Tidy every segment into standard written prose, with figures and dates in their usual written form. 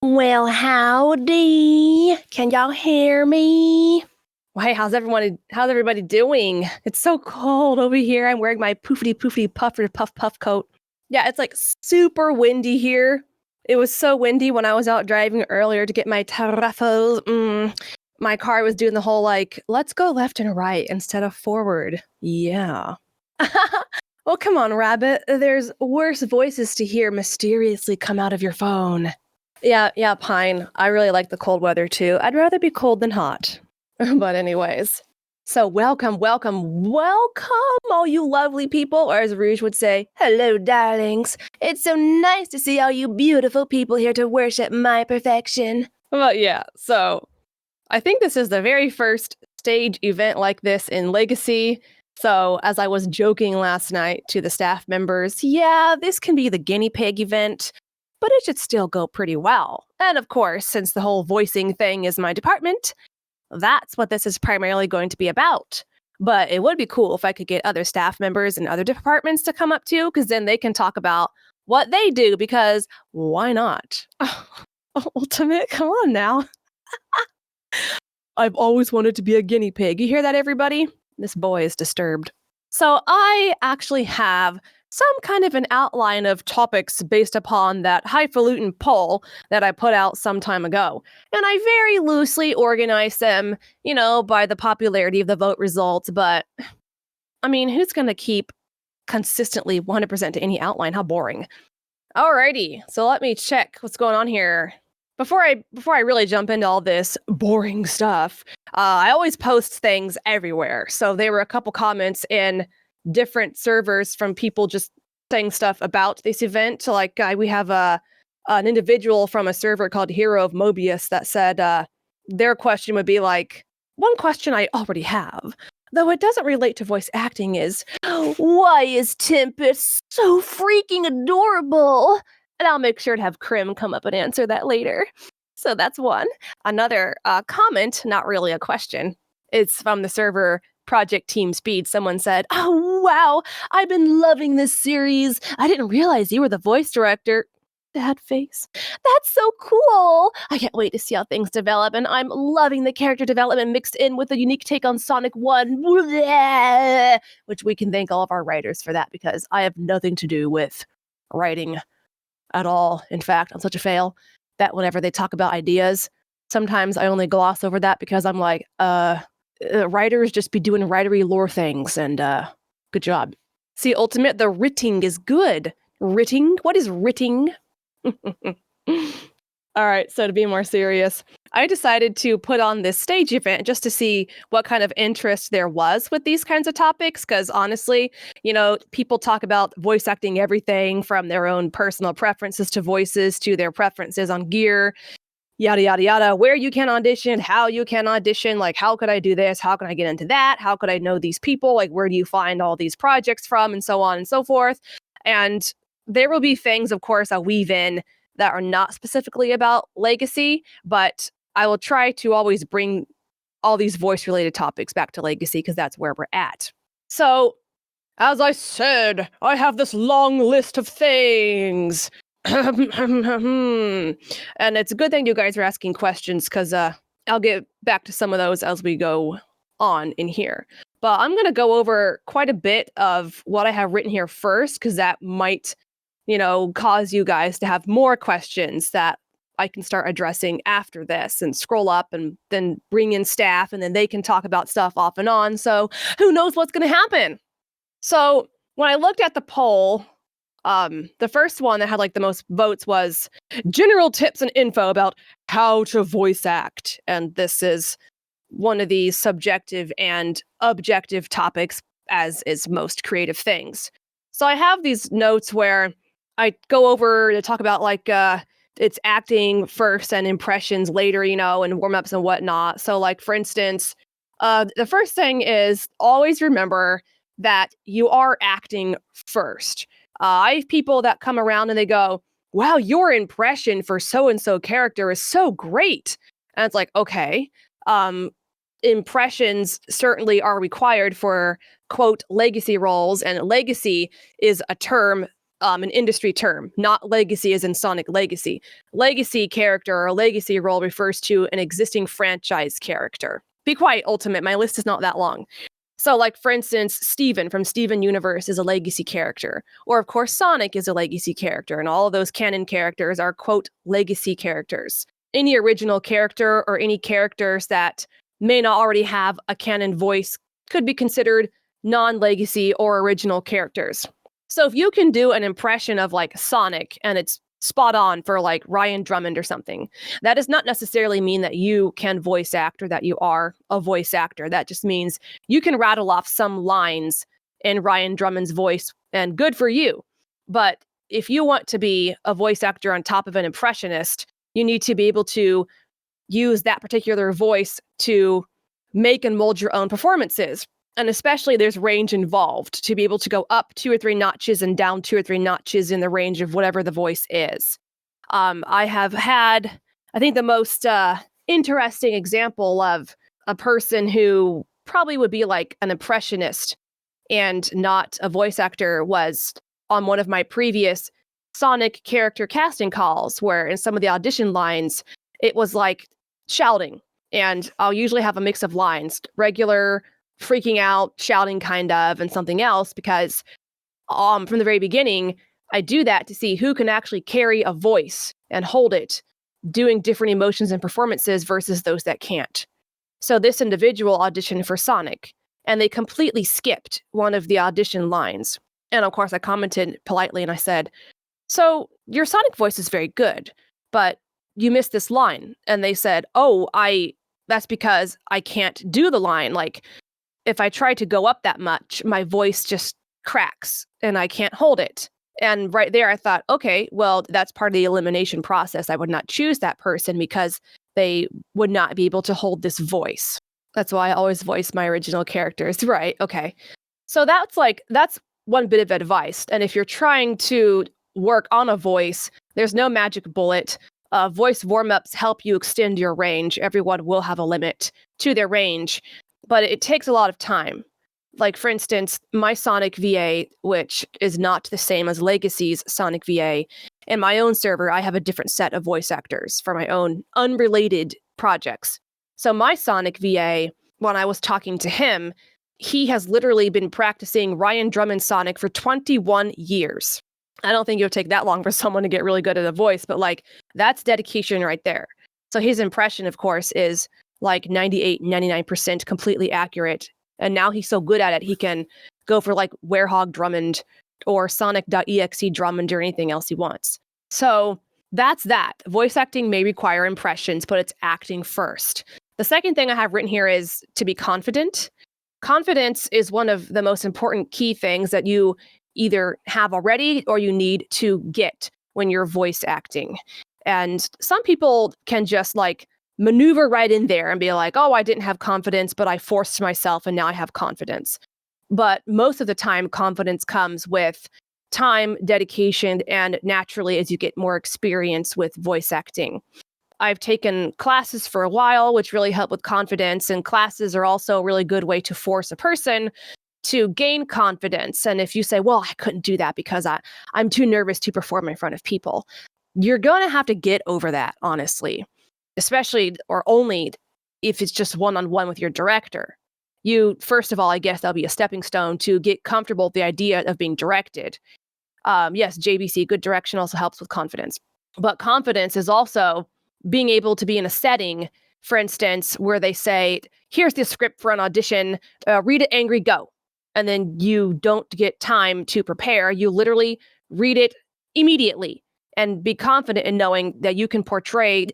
Well, howdy. Can y'all hear me? Well, hey, how's everybody doing? It's so cold over here. I'm wearing my poofity puffer puff coat. Yeah, it's like super windy here. It was so windy when I was out driving earlier to get my truffles. My car was doing the whole like, let's go left and right instead of forward. Yeah. Well, come on, Rabbit. There's worse voices to hear mysteriously come out of your phone. Yeah, Pine. I really like the cold weather too. I'd rather be cold than hot. But anyways. So welcome, all you lovely people, or as Rouge would say, hello, darlings. It's so nice to see all you beautiful people here to worship my perfection. Well, yeah, so I think this is the very first stage event like this in Legacy. So as I was joking last night to the staff members, yeah, this can be the guinea pig event, but it should still go pretty well. And of course, since the whole voicing thing is my department, that's what this is primarily going to be about. But it would be cool if I could get other staff members and other departments to come up too, because then they can talk about what they do, because why not? Ultimate, come on now. I've always wanted to be a guinea pig. You hear that, everybody? This boy is disturbed. So I actually have some kind of an outline of topics based upon that highfalutin poll that I put out some time ago. And I very loosely organized them, by the popularity of the vote results. But, I mean, who's going to keep consistently 100% to any outline? How boring. Alrighty, so let me check what's going on here. Before I really jump into all this boring stuff, I always post things everywhere. So there were a couple comments in different servers from people just saying stuff about this event. Like we have an individual from a server called Hero of Mobius that said their question would be like, one question I already have, though it doesn't relate to voice acting, is, why is Tempest so freaking adorable? And I'll make sure to have Crim come up and answer that later. So that's one. Another comment, not really a question, is from the server Project Team Speed. Someone said, oh, wow, I've been loving this series. I didn't realize you were the voice director. That face. That's so cool. I can't wait to see how things develop, and I'm loving the character development mixed in with a unique take on Sonic 1, which we can thank all of our writers for that, because I have nothing to do with writing at all. In fact, I'm such a fail that whenever they talk about ideas, sometimes I only gloss over that because I'm like, writers just be doing writery lore things, and good job. See, Ultimate, the writting is good. Writting? What is writting? All right, so to be more serious, I decided to put on this stage event just to see what kind of interest there was with these kinds of topics, because honestly, people talk about voice acting everything from their own personal preferences to voices to their preferences on gear, yada, yada, yada, where you can audition, how you can audition, like, how could I do this? How can I get into that? How could I know these people? Like, where do you find all these projects from? And so on and so forth. And there will be things, of course, I'll weave in that are not specifically about Legacy, but I will try to always bring all these voice-related topics back to Legacy, because that's where we're at. So, as I said, I have this long list of things. And it's a good thing you guys are asking questions, because I'll get back to some of those as we go on in here. But I'm going to go over quite a bit of what I have written here first, because that might cause you guys to have more questions that I can start addressing after this, and scroll up and then bring in staff, and then they can talk about stuff off and on. So who knows what's going to happen? So when I looked at the poll, the first one that had like the most votes was general tips and info about how to voice act. And this is one of the subjective and objective topics, as is most creative things. So I have these notes where I go over to talk about like it's acting first and impressions later, and warm-ups and whatnot. So like, for instance, the first thing is always remember that you are acting first. I have people that come around and they go, wow, your impression for so-and-so character is so great. And it's like, okay, impressions certainly are required for, quote, legacy roles. And legacy is a term an industry term, not legacy as in Sonic Legacy. Legacy character or legacy role refers to an existing franchise character. Be quiet, Ultimate. My list is not that long. So, like, for instance, Steven from Steven Universe is a legacy character. Or, of course, Sonic is a legacy character. And all of those canon characters are, quote, legacy characters. Any original character or any characters that may not already have a canon voice could be considered non-legacy or original characters. So if you can do an impression of like Sonic and it's spot on for like Ryan Drummond or something, that does not necessarily mean that you can voice act or that you are a voice actor. That just means you can rattle off some lines in Ryan Drummond's voice, and good for you. But if you want to be a voice actor on top of an impressionist, you need to be able to use that particular voice to make and mold your own performances. And especially there's range involved to be able to go up 2 or 3 notches and down 2 or 3 notches in the range of whatever the voice is. I have had, I think the most interesting example of a person who probably would be like an impressionist and not a voice actor was on one of my previous Sonic character casting calls, where in some of the audition lines, it was like shouting. And I'll usually have a mix of lines, regular, freaking out, shouting kind of, and something else, because from the very beginning, I do that to see who can actually carry a voice and hold it, doing different emotions and performances versus those that can't. So this individual auditioned for Sonic, and they completely skipped one of the audition lines. And of course, I commented politely and I said, "So your Sonic voice is very good, but you missed this line." And they said, "Oh, that's because I can't do the line. Like, if I try to go up that much, my voice just cracks and I can't hold it." And right there, I thought, okay, well, that's part of the elimination process. I would not choose that person because they would not be able to hold this voice. That's why I always voice my original characters. Right. Okay. So that's one bit of advice. And if you're trying to work on a voice, there's no magic bullet. Voice warm-ups help you extend your range. Everyone will have a limit to their range, but it takes a lot of time. Like, for instance, my Sonic VA, which is not the same as Legacy's Sonic VA, in my own server, I have a different set of voice actors for my own unrelated projects. So my Sonic VA, when I was talking to him, he has literally been practicing Ryan Drummond Sonic for 21 years. I don't think it would take that long for someone to get really good at a voice, but like, that's dedication right there. So his impression, of course, is like 98, 99% completely accurate. And now he's so good at it, he can go for like Werehog Drummond or Sonic.exe Drummond or anything else he wants. So that's that. Voice acting may require impressions, but it's acting first. The second thing I have written here is to be confident. Confidence is one of the most important key things that you either have already or you need to get when you're voice acting. And some people can just like maneuver right in there and be like, "Oh, I didn't have confidence, but I forced myself and now I have confidence." But most of the time, confidence comes with time, dedication, and naturally as you get more experience with voice acting. I've taken classes for a while, which really help with confidence, and classes are also a really good way to force a person to gain confidence. And if you say, "Well, I couldn't do that because I'm too nervous to perform in front of people," you're going to have to get over that, honestly. Especially or only if it's just one-on-one with your director. You, first of all, I guess that'll be a stepping stone to get comfortable with the idea of being directed. Yes, JVC, good direction also helps with confidence. But confidence is also being able to be in a setting, for instance, where they say, "Here's the script for an audition, read it angry, go." And then you don't get time to prepare. You literally read it immediately and be confident in knowing that you can portray,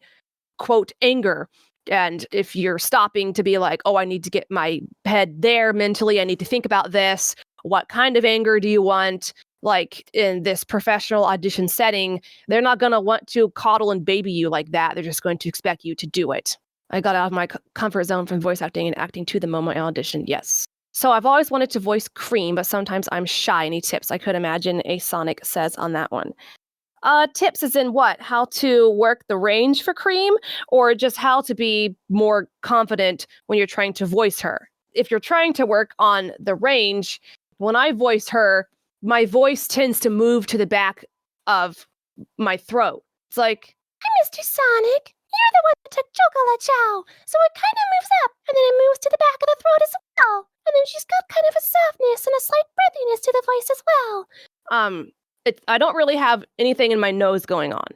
quote, anger. And if you're stopping to be like, "Oh, I need to get my head there mentally, I need to think about this. What kind of anger do you want?" Like in this professional audition setting, they're not going to want to coddle and baby you like that. They're just going to expect you to do it. I got out of my comfort zone from voice acting and acting to the moment I auditioned, yes. So I've always wanted to voice Cream, but sometimes I'm shy. Any tips? I could imagine a Sonic says on that one. Tips as in what? How to work the range for Cream, or just how to be more confident when you're trying to voice her? If you're trying to work on the range, when I voice her, my voice tends to move to the back of my throat. It's like, "Hi, Mr. Sonic. You're the one that took Chocolate Chow, so it kind of moves up, and then it moves to the back of the throat as well. And then she's got kind of a softness and a slight breathiness to the voice as well." I don't really have anything in my nose going on.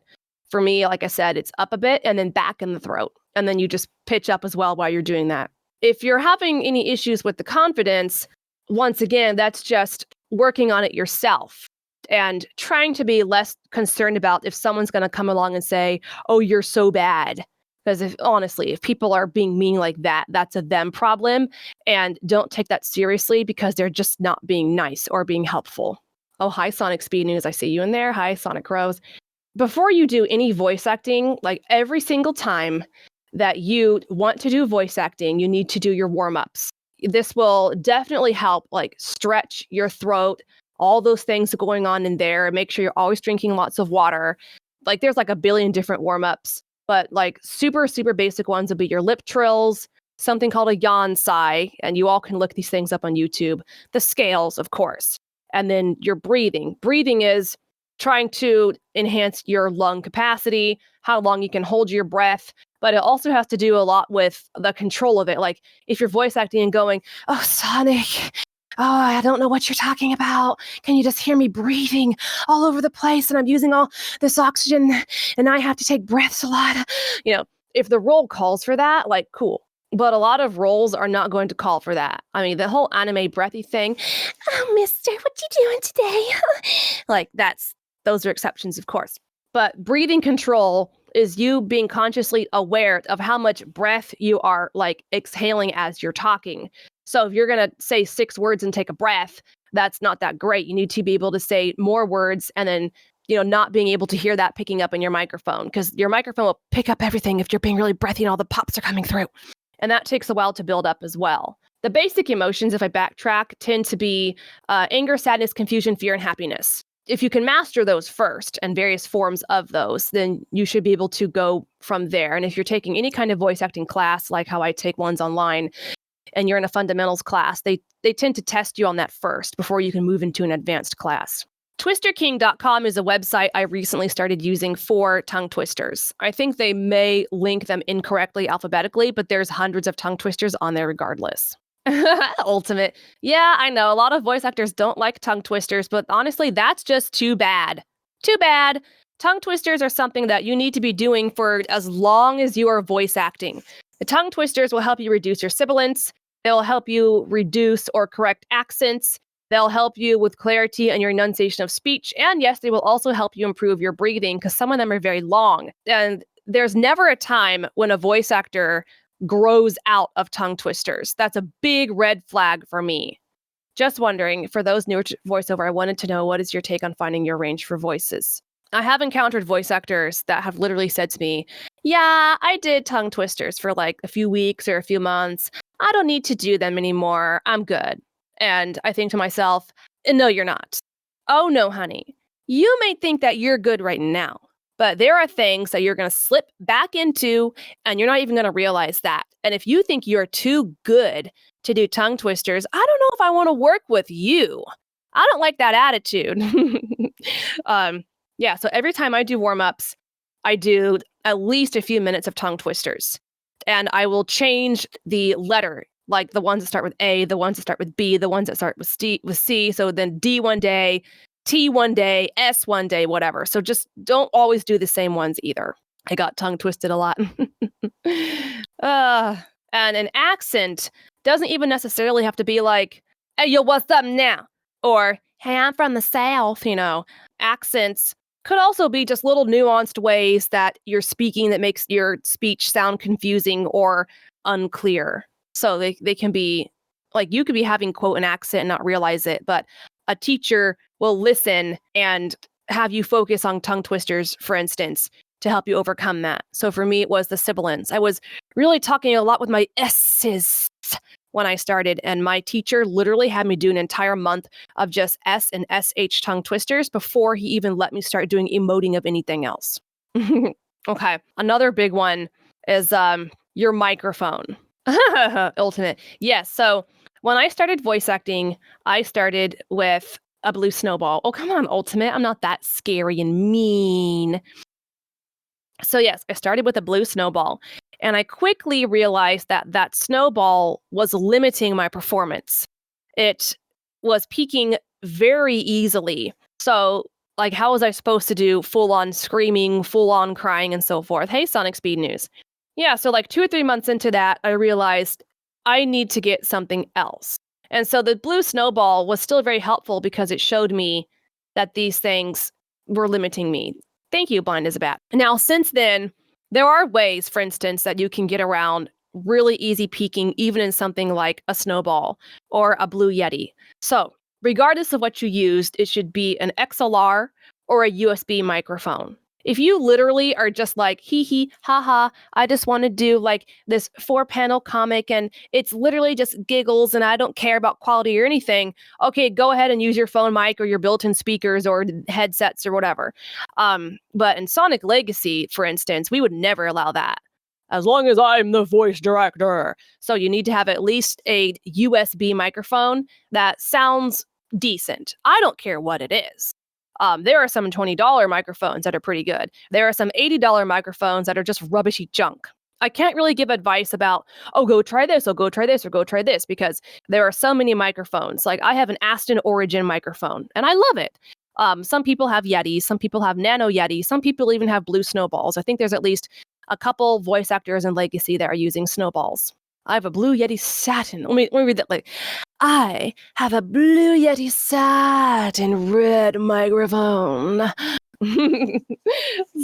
For me, like I said, it's up a bit and then back in the throat. And then you just pitch up as well while you're doing that. If you're having any issues with the confidence, once again, that's just working on it yourself and trying to be less concerned about if someone's going to come along and say, "Oh, you're so bad." Because if people are being mean like that, that's a them problem. And don't take that seriously because they're just not being nice or being helpful. Oh, hi, Sonic Speed News. I see you in there. Hi, SonicQrow. Before you do any voice acting, like every single time that you want to do voice acting, you need to do your warm-ups. This will definitely help like stretch your throat, all those things going on in there. Make sure you're always drinking lots of water. Like there's like a billion different warm-ups, but like super, super basic ones would be your lip trills, something called a yawn sigh, and you all can look these things up on YouTube. The scales, of course. And then your breathing. Breathing is trying to enhance your lung capacity, how long you can hold your breath, but it also has to do a lot with the control of it. Like if you're voice acting and going, "Oh, Sonic, oh, I don't know what you're talking about. Can you just hear me breathing all over the place? And I'm using all this oxygen and I have to take breaths a lot." If the role calls for that, like, cool. But a lot of roles are not going to call for that. I mean, the whole anime breathy thing, "Oh, mister, what you doing today?" like those are exceptions, of course. But breathing control is you being consciously aware of how much breath you are like exhaling as you're talking. So if you're going to say 6 words and take a breath, that's not that great. You need to be able to say more words and then, not being able to hear that picking up in your microphone because your microphone will pick up everything if you're being really breathy and all the pops are coming through. And that takes a while to build up as well. The basic emotions, if I backtrack, tend to be anger, sadness, confusion, fear, and happiness. If you can master those first and various forms of those, then you should be able to go from there. And if you're taking any kind of voice acting class, like how I take ones online, and you're in a fundamentals class, they tend to test you on that first before you can move into an advanced class. TwisterKing.com is a website I recently started using for tongue twisters. I think they may link them incorrectly alphabetically, but there's hundreds of tongue twisters on there regardless. Ultimate. Yeah, I know. A lot of voice actors don't like tongue twisters, but honestly, that's just too bad. Too bad. Tongue twisters are something that you need to be doing for as long as you are voice acting. The tongue twisters will help you reduce your sibilance. They'll help you reduce or correct accents. They'll help you with clarity and your enunciation of speech. And yes, they will also help you improve your breathing because some of them are very long. And there's never a time when a voice actor grows out of tongue twisters. That's a big red flag for me. Just wondering, for those newer to voiceover, I wanted to know, what is your take on finding your range for voices? I have encountered voice actors that have literally said to me, "Yeah, I did tongue twisters for like a few weeks or a few months. I don't need to do them anymore. I'm good." And I think to myself, no, you're not. Oh, no, honey. You may think that you're good right now, but there are things that you're going to slip back into, and you're not even going to realize that. And if you think you're too good to do tongue twisters, I don't know if I want to work with you. I don't like that attitude. Yeah, so every time I do warm-ups, I do at least a few minutes of tongue twisters. And I will change the letter, like the ones that start with A, the ones that start with B, the ones that start with C. So then D one day, T one day, S one day, whatever. So just don't always do the same ones either. I got tongue twisted a lot. And an accent doesn't even necessarily have to be like, "Hey, yo, what's up now?" Or, "Hey, I'm from the South," Accents could also be just little nuanced ways that you're speaking that makes your speech sound confusing or unclear. So they can be, like, you could be having, quote, an accent and not realize it, but a teacher will listen and have you focus on tongue twisters, for instance, to help you overcome that. So for me, it was the sibilance. I was really talking a lot with my S's when I started, and my teacher literally had me do an entire month of just S and SH tongue twisters before he even let me start doing emoting of anything else. Okay, another big one is your microphone. Ultimate. Yes, so when I started voice acting, I started with a blue snowball. Oh, come on, Ultimate. I'm not that scary and mean. So yes, I started with a blue snowball, and I quickly realized that that snowball was limiting my performance. It was peaking very easily. So, like, how was I supposed to do full-on screaming, full-on crying, and so forth? Hey, Sonic Speed News. Yeah, so like 2 or 3 months into that, I realized I need to get something else. And so the blue snowball was still very helpful because it showed me that these things were limiting me. Thank you, Blind as a Bat. Now, since then, there are ways, for instance, that you can get around really easy peaking, even in something like a snowball or a Blue Yeti. So, regardless of what you used, it should be an XLR or a USB microphone. If you literally are just like, hee hee, ha ha, I just want to do like this 4-panel comic and it's literally just giggles and I don't care about quality or anything, okay, go ahead and use your phone mic or your built-in speakers or headsets or whatever. But in Sonic Legacy, for instance, we would never allow that. As long as I'm the voice director. So you need to have at least a USB microphone that sounds decent. I don't care what it is. There are some $20 microphones that are pretty good. There are some $80 microphones that are just rubbishy junk. I can't really give advice about, oh, go try this, or go try this, or go try this, because there are so many microphones. Like, I have an Aston Origin microphone, and I love it. Some people have Yetis, some people have Nano Yetis, some people even have blue snowballs. I think there's at least a couple voice actors in Legacy that are using snowballs. I have a Blue Yeti Satin. Let me read that. Like, I have a Blue Yeti Satin red microphone.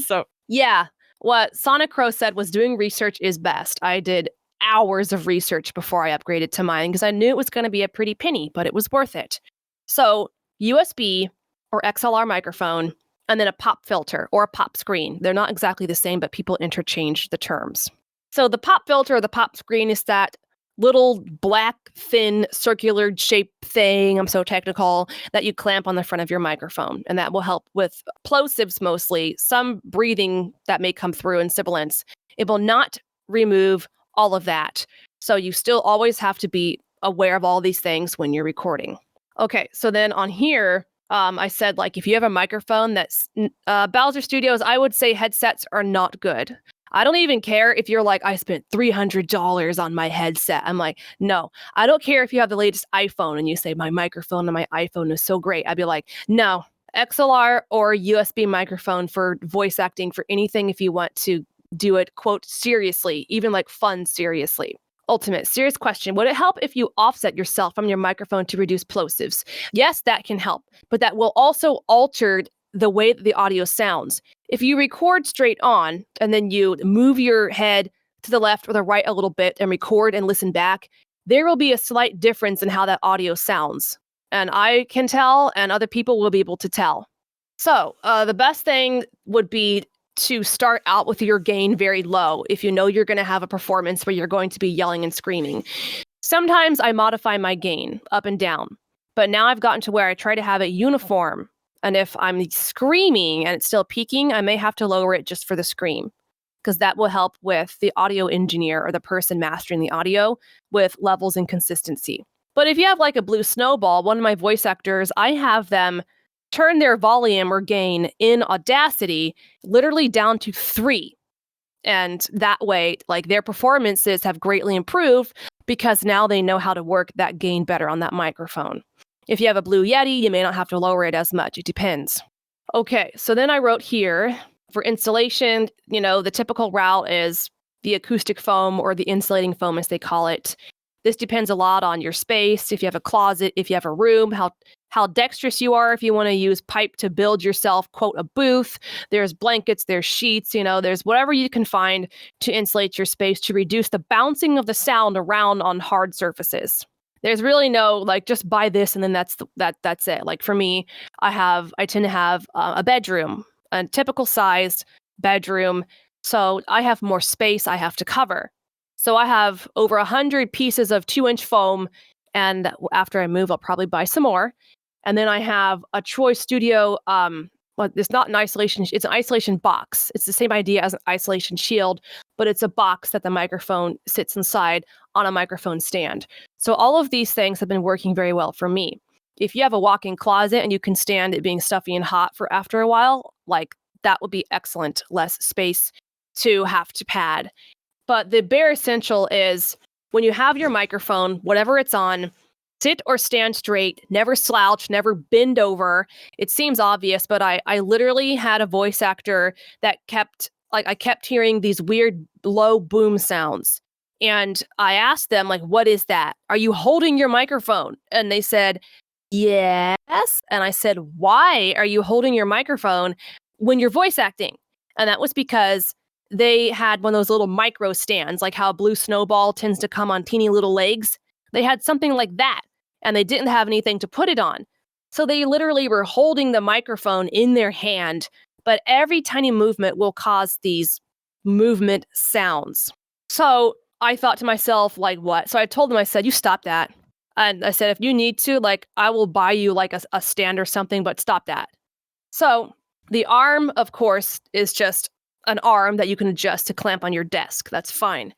So, yeah, what SonicQrow said was doing research is best. I did hours of research before I upgraded to mine because I knew it was going to be a pretty penny, but it was worth it. So, USB or XLR microphone, and then a pop filter or a pop screen. They're not exactly the same, but people interchange the terms. So the pop filter or the pop screen is that little black, thin, circular shape thing, I'm so technical, that you clamp on the front of your microphone. And that will help with plosives mostly, some breathing that may come through and sibilance. It will not remove all of that. So you still always have to be aware of all these things when you're recording. Okay, so then on here, I said, like, if you have a microphone that's Bowser Studios, I would say headsets are not good. I don't even care if you're like, I spent $300 on my headset. I'm like, no, I don't care if you have the latest iPhone and you say my microphone on my iPhone is so great. I'd be like, no, XLR or USB microphone for voice acting, for anything if you want to do it, quote, seriously, even like fun seriously. Ultimate, serious question. Would it help if you offset yourself from your microphone to reduce plosives? Yes, that can help, but that will also alter the way that the audio sounds. If you record straight on and then you move your head to the left or the right a little bit and record and listen back, there will be a slight difference in how that audio sounds. And I can tell, and other people will be able to tell. So the best thing would be to start out with your gain very low if you know you're going to have a performance where you're going to be yelling and screaming. Sometimes I modify my gain up and down, but now I've gotten to where I try to have it uniform. And if I'm screaming and it's still peaking, I may have to lower it just for the scream, because that will help with the audio engineer or the person mastering the audio with levels and consistency. But if you have like a blue snowball, one of my voice actors, I have them turn their volume or gain in Audacity literally down to 3. And that way, like, their performances have greatly improved because now they know how to work that gain better on that microphone. If you have a Blue Yeti, you may not have to lower it as much. It depends. Okay, so then I wrote here, for insulation, the typical route is the acoustic foam or the insulating foam, as they call it. This depends a lot on your space, if you have a closet, if you have a room, how dexterous you are, if you want to use pipe to build yourself, quote, a booth. There's blankets, there's sheets, there's whatever you can find to insulate your space to reduce the bouncing of the sound around on hard surfaces. There's really no, like, just buy this and then that's it. Like, for me, I tend to have a bedroom, a typical sized bedroom. So I have more space I have to cover. So I have over 100 pieces of 2-inch foam. And after I move, I'll probably buy some more. And then I have a Troy Studio, it's not an isolation, it's an isolation box. It's the same idea as an isolation shield, but it's a box that the microphone sits inside on a microphone stand. So all of these things have been working very well for me. If you have a walk-in closet and you can stand it being stuffy and hot for after a while, like that would be excellent. Less space to have to pad. But the bare essential is when you have your microphone, whatever it's on, sit or stand straight, never slouch, never bend over. It seems obvious, but I literally had a voice actor that I kept hearing these weird low boom sounds. And I asked them, like, what is that? Are you holding your microphone? And they said, yes. And I said, why are you holding your microphone when you're voice acting? And that was because they had one of those little micro stands, like how a blue snowball tends to come on teeny little legs. They had something like that, and they didn't have anything to put it on. So they literally were holding the microphone in their hand, but every tiny movement will cause these movement sounds. So I thought to myself, like, what? So I told them, I said, you stop that. And I said, if you need to, like, I will buy you like a stand or something, but stop that. So the arm, of course, is just an arm that you can adjust to clamp on your desk. That's fine.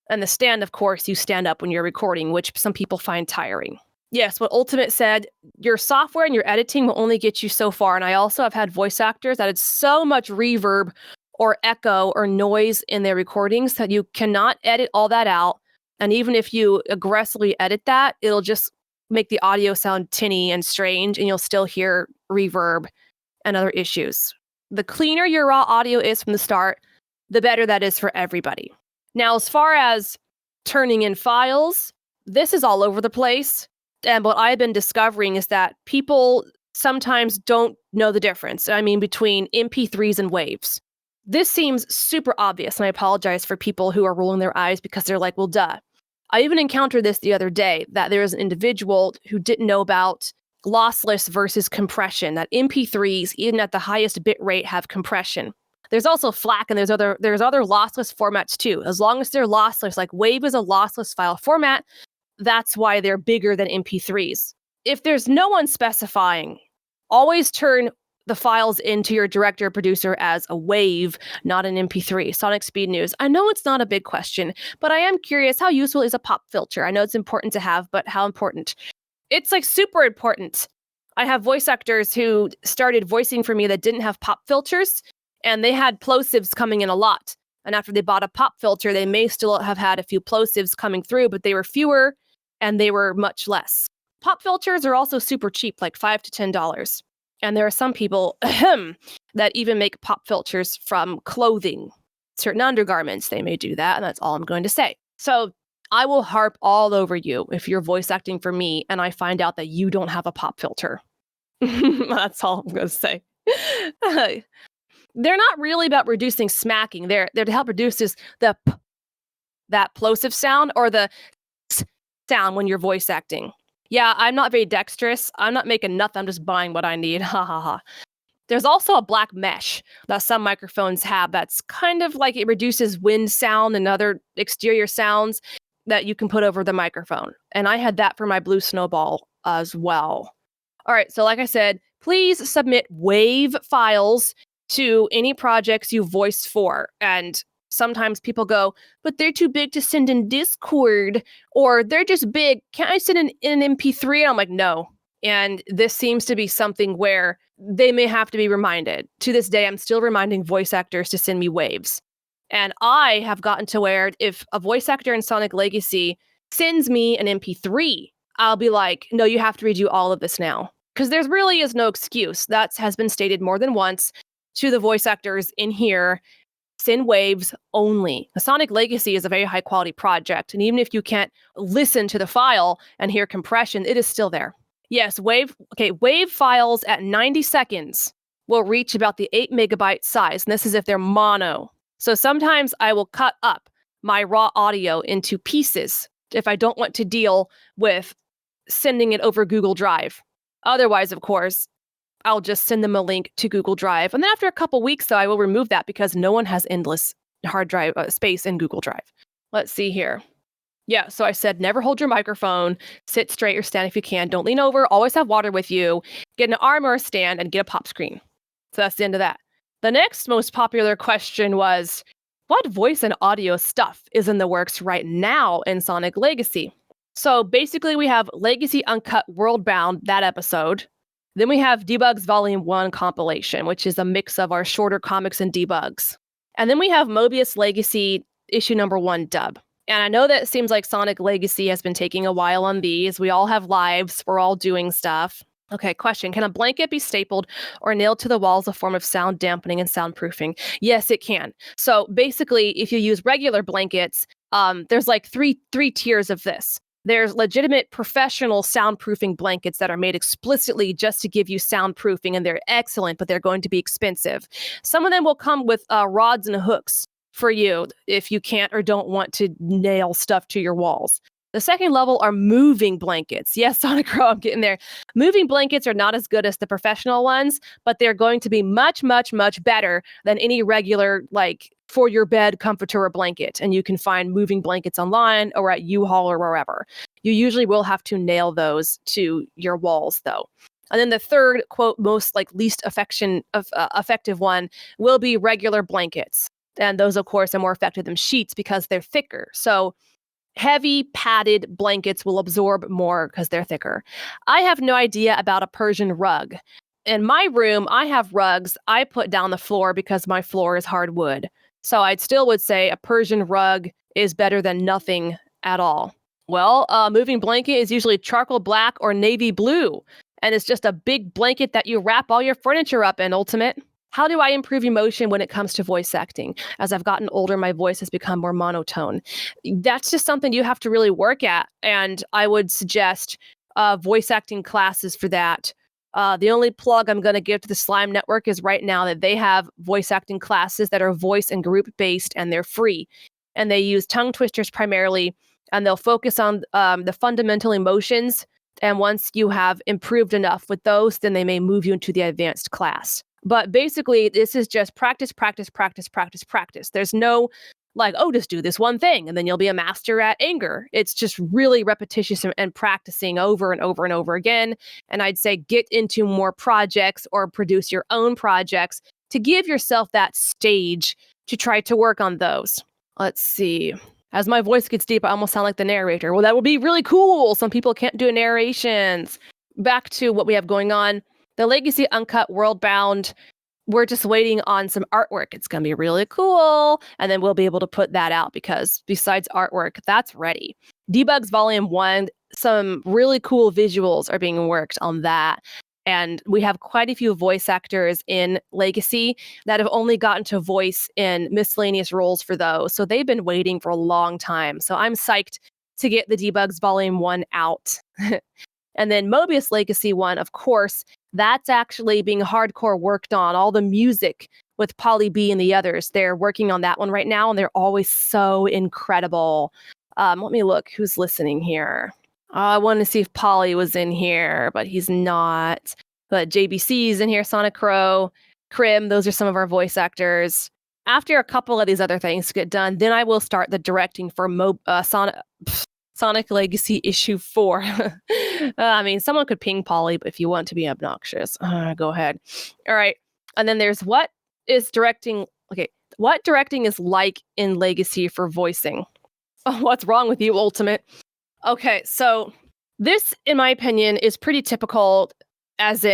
And the stand, of course, you stand up when you're recording, which some people find tiring. Yes, what Ultimate said, your software and your editing will only get you so far. And I also have had voice actors that had so much reverb or echo or noise in their recordings that you cannot edit all that out. And even if you aggressively edit that, it'll just make the audio sound tinny and strange, and you'll still hear reverb and other issues. The cleaner your raw audio is from the start, the better that is for everybody. Now, as far as turning in files, this is all over the place. And what I've been discovering is that people sometimes don't know the difference. I mean, between MP3s and waves. This seems super obvious, and I apologize for people who are rolling their eyes because they're like, well, duh. I even encountered this the other day, that there was an individual who didn't know about lossless versus compression, that MP3s, even at the highest bit rate, have compression. There's also FLAC, and there's other lossless formats too. As long as they're lossless, like WAV is a lossless file format, that's why they're bigger than MP3s. If there's no one specifying, always turn the files into your director or producer as a WAV, not an MP3. Sonic Speed News. I know it's not a big question, but I am curious, how useful is a pop filter? I know it's important to have, but how important? It's like super important. I have voice actors who started voicing for me that didn't have pop filters, and they had plosives coming in a lot. And after they bought a pop filter, they may still have had a few plosives coming through, but they were fewer and they were much less. Pop filters are also super cheap, like $5 to $10. And there are some people that even make pop filters from clothing. Certain undergarments, they may do that, and that's all I'm going to say. So I will harp all over you if you're voice acting for me and I find out that you don't have a pop filter. That's all I'm going to say. They're not really about reducing smacking. They're to help reduce the that plosive sound or the sound when you're voice acting. Yeah, I'm not very dexterous. I'm not making nothing. I'm just buying what I need. Ha ha ha. There's also a black mesh that some microphones have that's kind of like it reduces wind sound and other exterior sounds that you can put over the microphone. And I had that for my blue snowball as well. All right, so like I said, please submit WAV files to any projects you voice for. And sometimes people go, but they're too big to send in Discord, or they're just big. Can't I send in an MP3? And I'm like, no. And this seems to be something where they may have to be reminded. To this day, I'm still reminding voice actors to send me waves. And I have gotten to where if a voice actor in Sonic Legacy sends me an MP3, I'll be like, no, you have to redo all of this now. Because there really is no excuse. That has been stated more than once to the voice actors in here. Send waves only. The Sonic Legacy is a very high quality project, and even if you can't listen to the file and hear compression, it is still there. Yes, wave files at 90 seconds will reach about the 8 megabyte size, and this is if they're mono. So sometimes I will cut up my raw audio into pieces if I don't want to deal with sending it over Google Drive. Otherwise, of course, I'll just send them a link to Google Drive. And then after a couple weeks, though, I will remove that because no one has endless hard drive space in Google Drive. Let's see here. Yeah, so I said, never hold your microphone, sit straight or stand if you can, don't lean over, always have water with you, get an arm or a stand, and get a pop screen. So that's the end of that. The next most popular question was, what voice and audio stuff is in the works right now in Sonic Legacy? So basically we have Legacy Uncut Worldbound, that episode. Then we have Debugs Volume 1 compilation, which is a mix of our shorter comics and debugs. And then we have Mobius Legacy issue number 1 dub. And I know that it seems like Sonic Legacy has been taking a while on these. We all have lives. We're all doing stuff. Okay, question. Can a blanket be stapled or nailed to the wall as a form of sound dampening and soundproofing? Yes, it can. So basically, if you use regular blankets, there's like three tiers of this. There's legitimate professional soundproofing blankets that are made explicitly just to give you soundproofing, and they're excellent, but they're going to be expensive. Some of them will come with rods and hooks for you if you can't or don't want to nail stuff to your walls. The second level are moving blankets. Yes, SonicQrow, I'm getting there. Moving blankets are not as good as the professional ones, but they're going to be much, much, much better than any regular, like, for your bed comforter or blanket. And you can find moving blankets online or at U-Haul or wherever. You usually will have to nail those to your walls, though. And then the third, quote, most like least effective one will be regular blankets. And those, of course, are more effective than sheets because they're thicker. So heavy padded blankets will absorb more because they're thicker. I have no idea about a Persian rug. In my room, I have rugs I put down the floor because my floor is hardwood. So I still would say a Persian rug is better than nothing at all. Well, a moving blanket is usually charcoal black or navy blue. And it's just a big blanket that you wrap all your furniture up in, Ultimate. How do I improve emotion when it comes to voice acting? As I've gotten older, my voice has become more monotone. That's just something you have to really work at. And I would suggest voice acting classes for that. The only plug I'm going to give to the Slime Network is right now that they have voice acting classes that are voice and group based, and they're free. And they use tongue twisters primarily, and they'll focus on the fundamental emotions. And once you have improved enough with those, then they may move you into the advanced class. But basically, this is just practice, practice, practice, practice, practice. There's no like, oh, just do this one thing and then you'll be a master at anger. It's just really repetitious and practicing over and over and over again. And I'd say get into more projects or produce your own projects to give yourself that stage to try to work on those. Let's see. As my voice gets deep, I almost sound like the narrator. Well, that would be really cool. Some people can't do narrations. Back to what we have going on. The Legacy Uncut Worldbound, we're just waiting on some artwork. It's going to be really cool. And then we'll be able to put that out because besides artwork, that's ready. Debugs Volume 1, some really cool visuals are being worked on that. And we have quite a few voice actors in Legacy that have only gotten to voice in miscellaneous roles for those. So they've been waiting for a long time. So I'm psyched to get the Debugs Volume 1 out. And then Mobius Legacy 1, of course, that's actually being hardcore worked on. All the music with Polly B and the others, they're working on that one right now, and they're always so incredible. Let me look who's listening here. I wanted to see if Polly was in here, but he's not. But JBC's in here, SonicQrow, Crim, those are some of our voice actors. After a couple of these other things get done, then I will start the directing for Sonic Legacy issue 4. I mean, someone could ping Polly, but if you want to be obnoxious, go ahead. All right. And then there's what directing is like in Legacy for voicing. Oh, what's wrong with you, Ultimate? Okay, so this, in my opinion, is pretty typical as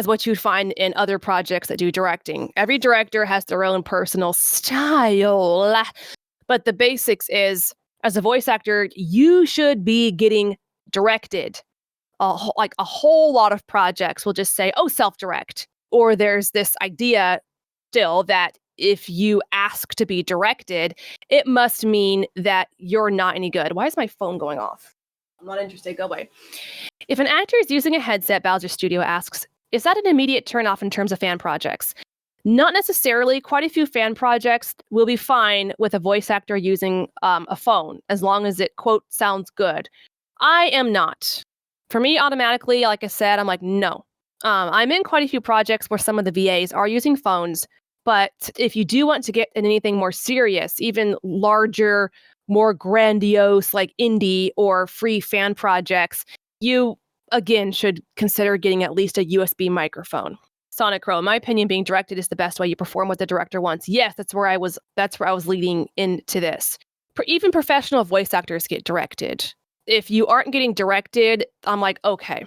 what you'd find in other projects that do directing. Every director has their own personal style. But the basics is, as a voice actor, you should be getting directed. Like a whole lot of projects will just say, oh, self-direct. Or there's this idea still that if you ask to be directed, it must mean that you're not any good. Why is my phone going off? I'm not interested. Go away. If an actor is using a headset, Bowser Studio asks, is that an immediate turnoff in terms of fan projects? Not necessarily. Quite a few fan projects will be fine with a voice actor using a phone, as long as it, quote, sounds good. I am not. For me, automatically, like I said, I'm like, no. I'm in quite a few projects where some of the VAs are using phones, but if you do want to get in anything more serious, even larger, more grandiose, like indie or free fan projects, you, again, should consider getting at least a USB microphone. SonicQrow, in my opinion, being directed is the best way you perform what the director wants. Yes, that's where I was leading into this. Even professional voice actors get directed. if you aren't getting directed, I'm like, okay.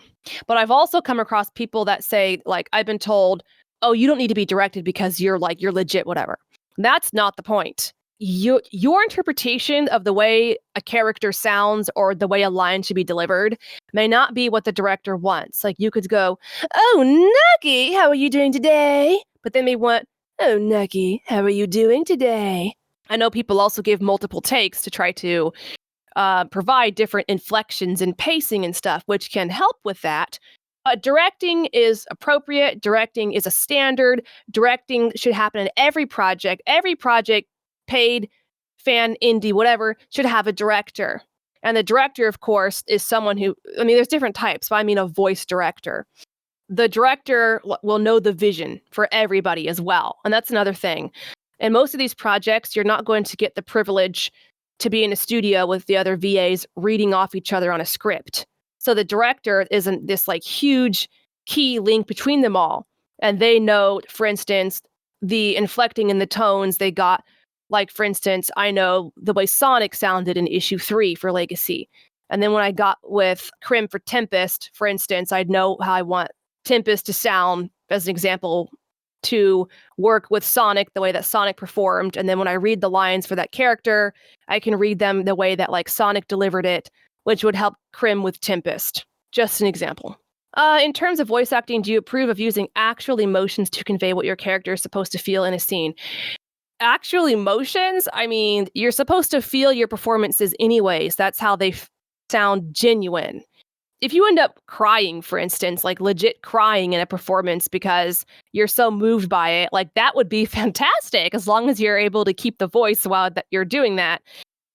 But I've also come across people that say, like, I've been told, oh, you don't need to be directed because you're legit, whatever. That's not the point. Your interpretation of the way a character sounds or the way a line should be delivered may not be what the director wants. Like, you could go, oh, Nucky, how are you doing today? But then they want, oh, Nucky, how are you doing today? I know people also give multiple takes to try to provide different inflections and pacing and stuff, which can help with that. But directing is appropriate. Directing is a standard. Directing should happen in every project. Every project, paid, fan, indie, whatever, should have a director. And the director, of course, is someone who, I mean, there's different types, but I mean a voice director. The director will know the vision for everybody as well. And that's another thing. In most of these projects, you're not going to get the privilege to be in a studio with the other VAs reading off each other on a script. So the director isn't this like huge key link between them all. And they know, for instance, the inflecting in the tones they got. Like, for instance, I know the way Sonic sounded in issue 3 for Legacy. And then when I got with Crim for Tempest, for instance, I'd know how I want Tempest to sound, as an example, to work with Sonic the way that Sonic performed. And then when I read the lines for that character, I can read them the way that like Sonic delivered it, which would help Crim with Tempest. Just an example. In terms of voice acting, do you approve of using actual emotions to convey what your character is supposed to feel in a scene? Actual emotions? I mean, you're supposed to feel your performances anyways. That's how they sound genuine. If you end up crying, for instance, like legit crying in a performance because you're so moved by it, like that would be fantastic as long as you're able to keep the voice while you're doing that.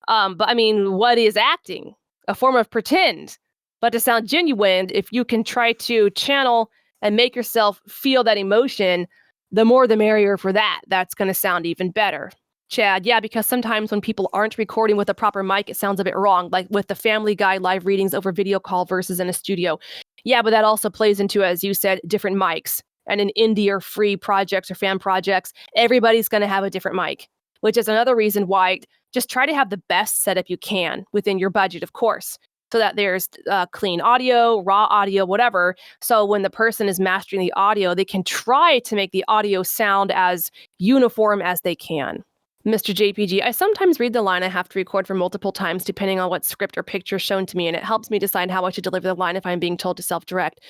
But I mean, what is acting? A form of pretend. But to sound genuine, if you can try to channel and make yourself feel that emotion, the more the merrier for that. That's going to sound even better. Chad, yeah, because sometimes when people aren't recording with a proper mic, it sounds a bit wrong, like with the Family Guy live readings over video call versus in a studio. Yeah, but that also plays into, as you said, different mics. And in indie or free projects or fan projects, everybody's going to have a different mic, which is another reason why just try to have the best setup you can within your budget, of course, so that there's clean audio, raw audio, whatever. So when the person is mastering the audio, they can try to make the audio sound as uniform as they can. Mr. JPG, I sometimes read the line I have to record for multiple times depending on what script or picture is shown to me, and it helps me decide how I should deliver the line if I'm being told to self-direct.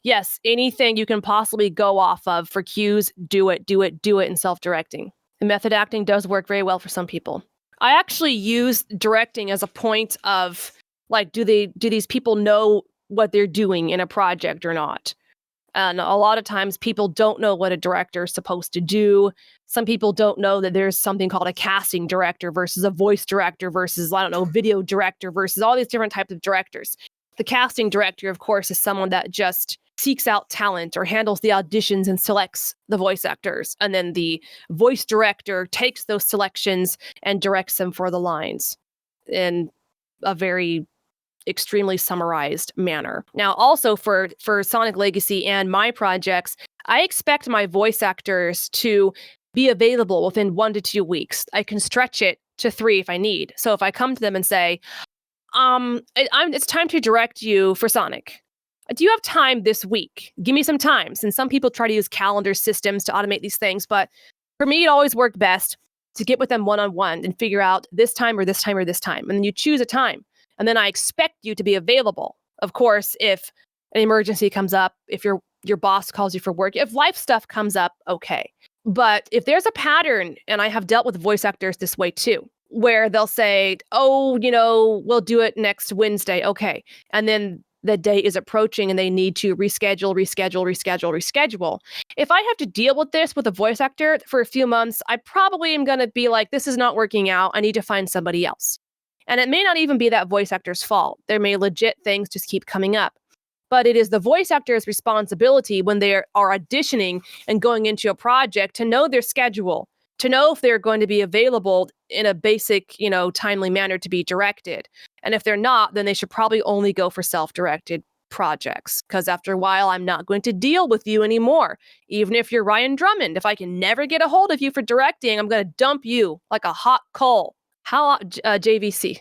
Yes, anything you can possibly go off of for cues, do it in self-directing. The method acting does work very well for some people. I actually use directing as a point of, like, do these people know what they're doing in a project or not? And a lot of times people don't know what a director is supposed to do. Some people don't know that there's something called a casting director versus a voice director versus, I don't know, video director versus all these different types of directors. The casting director, of course, is someone that just seeks out talent or handles the auditions and selects the voice actors. And then the voice director takes those selections and directs them for the lines in a very extremely summarized manner. Now, also for Sonic Legacy and my projects, I expect my voice actors to be available within 1 to 2 weeks. I can stretch it to 3 if I need. So if I come to them and say, it's time to direct you for Sonic. Do you have time this week? Give me some time. And some people try to use calendar systems to automate these things, but for me, it always worked best to get with them one-on-one and figure out this time or this time or this time. And then you choose a time. And then I expect you to be available. Of course, if an emergency comes up, if your boss calls you for work, if life stuff comes up, okay. But if there's a pattern, and I have dealt with voice actors this way too, where they'll say, oh, we'll do it next Wednesday. Okay. And then the day is approaching and they need to reschedule. If I have to deal with this with a voice actor for a few months, I probably am going to be like, this is not working out. I need to find somebody else. And it may not even be that voice actor's fault. There may legit things just keep coming up. But it is the voice actor's responsibility when they are auditioning and going into a project to know their schedule, to know if they're going to be available in a basic, timely manner to be directed. And if they're not, then they should probably only go for self-directed projects. Because after a while, I'm not going to deal with you anymore. Even if you're Ryan Drummond, if I can never get a hold of you for directing, I'm going to dump you like a hot coal. How JVC?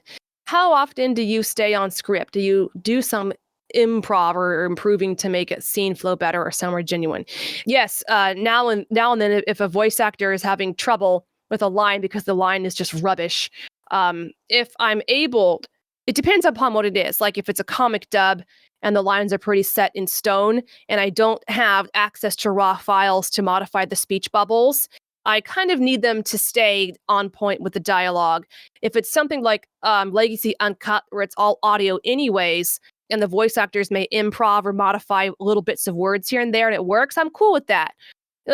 how often do you stay on script? Do you do some improv or improving to make it scene flow better or sound more genuine? Yes, now and then, if a voice actor is having trouble with a line because the line is just rubbish, if I'm able, it depends upon what it is. Like if it's a comic dub and the lines are pretty set in stone, and I don't have access to raw files to modify the speech bubbles, I kind of need them to stay on point with the dialogue. If it's something like Legacy Uncut, where it's all audio anyways, and the voice actors may improv or modify little bits of words here and there, and it works, I'm cool with that.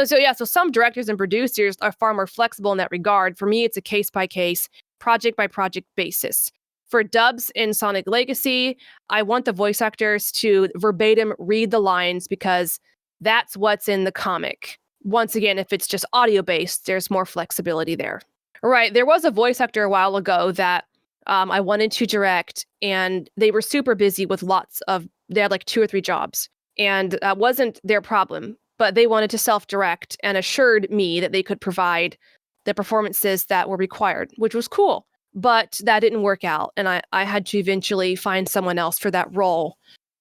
So some directors and producers are far more flexible in that regard. For me, it's a case-by-case, project-by-project basis. For dubs in Sonic Legacy, I want the voice actors to verbatim read the lines because that's what's in the comic. Once again, if it's just audio-based, there's more flexibility there. Right, there was a voice actor a while ago that I wanted to direct, and they were super busy with they had like 2 or 3 jobs, and that wasn't their problem, but they wanted to self-direct and assured me that they could provide the performances that were required, which was cool. But that didn't work out, and I had to eventually find someone else for that role,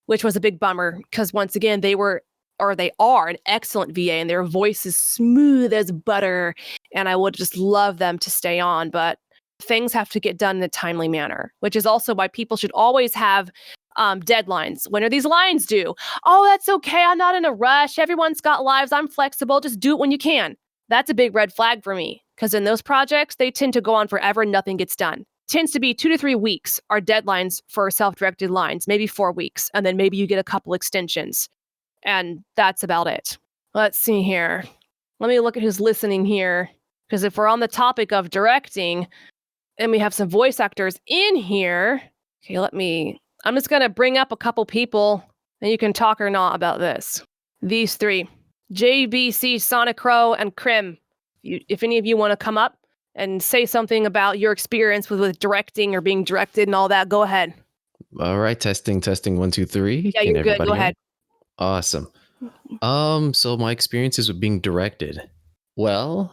which was a big bummer, because once again, they are an excellent VA, and their voice is smooth as butter, and I would just love them to stay on, but things have to get done in a timely manner, which is also why people should always have deadlines. When are these lines due? Oh, that's okay. I'm not in a rush. Everyone's got lives. I'm flexible. Just do it when you can. That's a big red flag for me, because in those projects, they tend to go on forever and nothing gets done. Tends to be 2 to 3 weeks are deadlines for self-directed lines, maybe 4 weeks, and then maybe you get a couple extensions. And that's about it. Let's see here. Let me look at who's listening here, because if we're on the topic of directing, and we have some voice actors in here. Okay, I'm just going to bring up a couple people, and you can talk or not about this. These 3, JBC, SonicQrow, and Crim. If any of you want to come up and say something about your experience with directing or being directed and all that, go ahead. All right, testing 1 2 3. Yeah, you're good. Go ahead. Awesome. So my experiences with being directed. Well,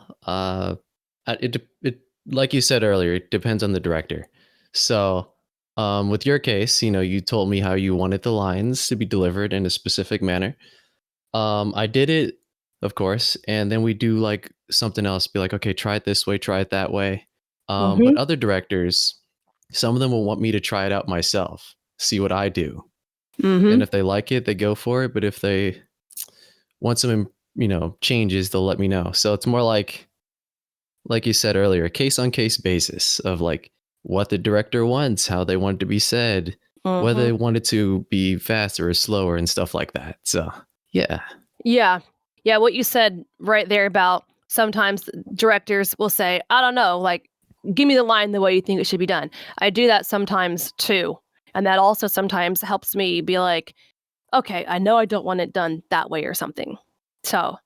it like you said earlier, it depends on the director. So, with your case, you told me how you wanted the lines to be delivered in a specific manner. I did it, of course, and then we do like something else. Be like, okay, try it this way, try it that way. But other directors, some of them will want me to try it out myself, see what I do, and if they like it, they go for it. But if they want some, changes, they'll let me know. So it's more like you said earlier, case on case basis of like what the director wants, how they want it to be said, whether they want it to be faster or slower and stuff like that. So yeah. Yeah, what you said right there about sometimes directors will say, I don't know, like, give me the line the way you think it should be done. I do that sometimes too. And that also sometimes helps me be like, okay, I know I don't want it done that way or something. So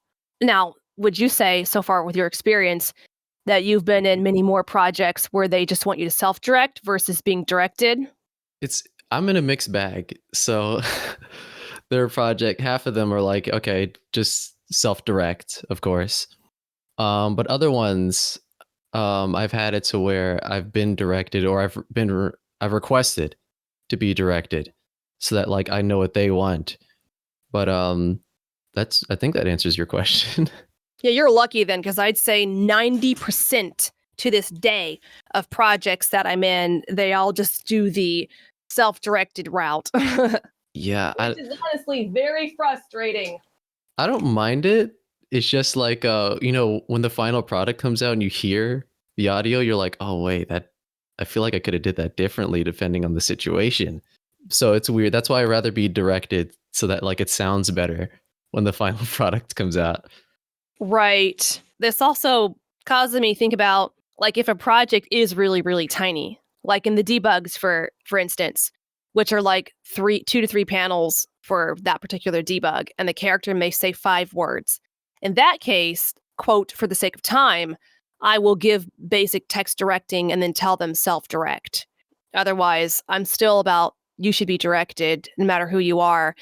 now, would you say so far with your experience that you've been in many more projects where they just want you to self-direct versus being directed? I'm in a mixed bag. So their project, half of them are like, okay, just self-direct, of course. But other ones, I've had it to where I've been directed, or I've requested to be directed, so that like I know what they want. But I think that answers your question. Yeah, you're lucky then, because I'd say 90% to this day of projects that I'm in, they all just do the self-directed route. Yeah, which is honestly very frustrating. I don't mind it. It's just like when the final product comes out and you hear the audio, you're like, oh wait, I feel like I could have did that differently depending on the situation. So it's weird. That's why I'd rather be directed, so that like it sounds better when the final product comes out. Right. This also causes me to think about, like, if a project is really, really tiny, like in the debugs, for instance, which are like 2 to 3 panels for that particular debug, and the character may say 5 words. In that case, quote, for the sake of time, I will give basic text directing and then tell them self-direct. Otherwise, I'm still about, you should be directed no matter who you are.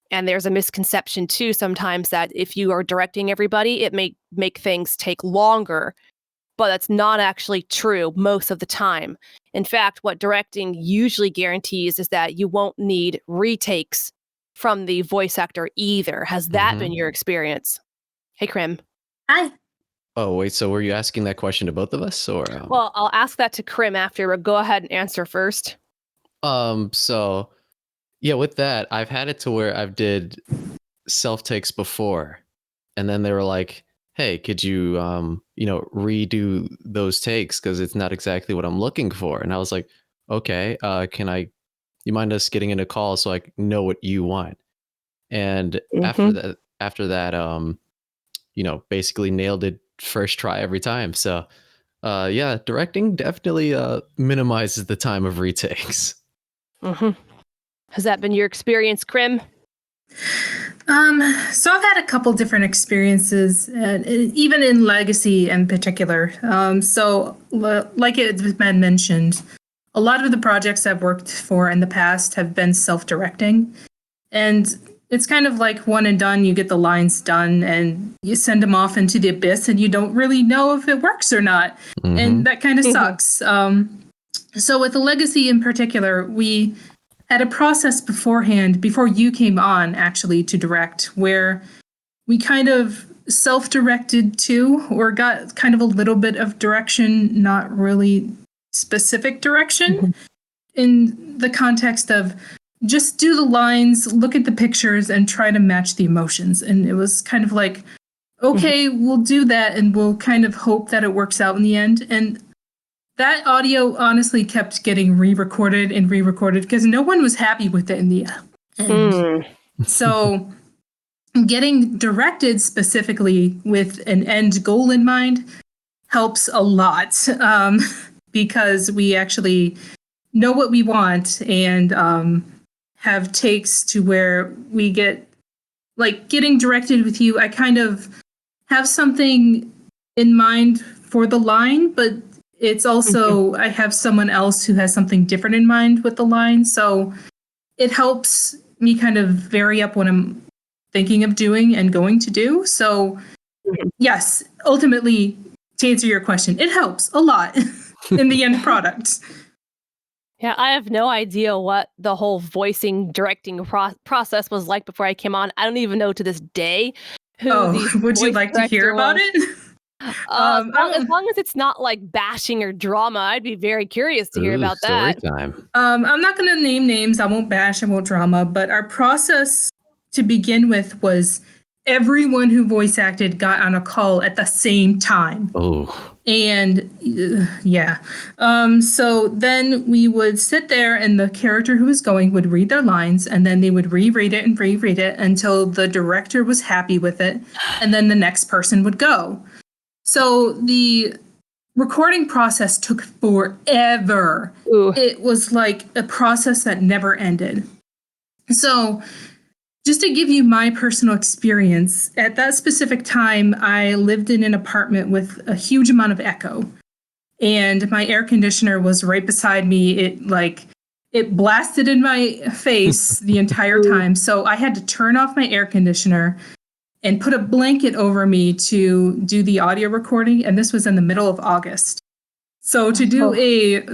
And there's a misconception too sometimes that if you are directing everybody, it may make things take longer but that's not actually true most of the time. In fact, what directing usually guarantees is that you won't need retakes from the voice actor either. Has that been your experience? Hey, Crim. Hi. Oh, wait, so were you asking that question to both of us, or? Well, I'll ask that to Crim after, but go ahead and answer first. So, yeah, with that, I've had it to where I've did self-takes before, and then they were like, hey, could you, redo those takes, because it's not exactly what I'm looking for. And I was like, okay, you mind us getting in a call so I know what you want? And after that, basically nailed it first try every time. So, yeah, directing definitely minimizes the time of retakes. Has that been your experience, Crim? So I've had a couple different experiences, even in Legacy in particular. Like it's been mentioned, a lot of the projects I've worked for in the past have been self-directing. And it's kind of like one and done. You get the lines done and you send them off into the abyss and you don't really know if it works or not. And that kind of sucks. So with the Legacy in particular, we had a process beforehand, before you came on actually to direct, where we kind of self-directed too, or got kind of a little bit of direction, not really specific direction, in the context of just do the lines, look at the pictures, and try to match the emotions. And it was kind of like, okay, we'll do that, and we'll kind of hope that it works out in the end. And that audio honestly kept getting re-recorded and re-recorded because no one was happy with it in the end. So getting directed specifically with an end goal in mind helps a lot, because we actually know what we want and have takes to where we get, like, getting directed with you, I kind of have something in mind for the line, but it's also, I have someone else who has something different in mind with the line. So it helps me kind of vary up what I'm thinking of doing and going to do. So yes, ultimately, to answer your question, it helps a lot in the end product. Yeah, I have no idea what the whole voicing directing process was like before I came on. I don't even know to this day who the would you voice like to hear director about was. it? As long as it's not like bashing or drama, I'd be very curious to hear about story that. time. I'm not going to name names. I won't bash, I won't drama, but our process to begin with was everyone who voice acted got on a call at the same time. Oh. And yeah. So then we would sit there and the character who was going would read their lines and then they would reread it and reread it until the director was happy with it. And then the next person would go. So the recording process took forever. Ooh. It was like a process that never ended. So just to give you my personal experience, at that specific time, I lived in an apartment with a huge amount of echo. And my air conditioner was right beside me. It blasted in my face the entire time. So I had to turn off my air conditioner and put a blanket over me to do the audio recording. And this was in the middle of August. So to do a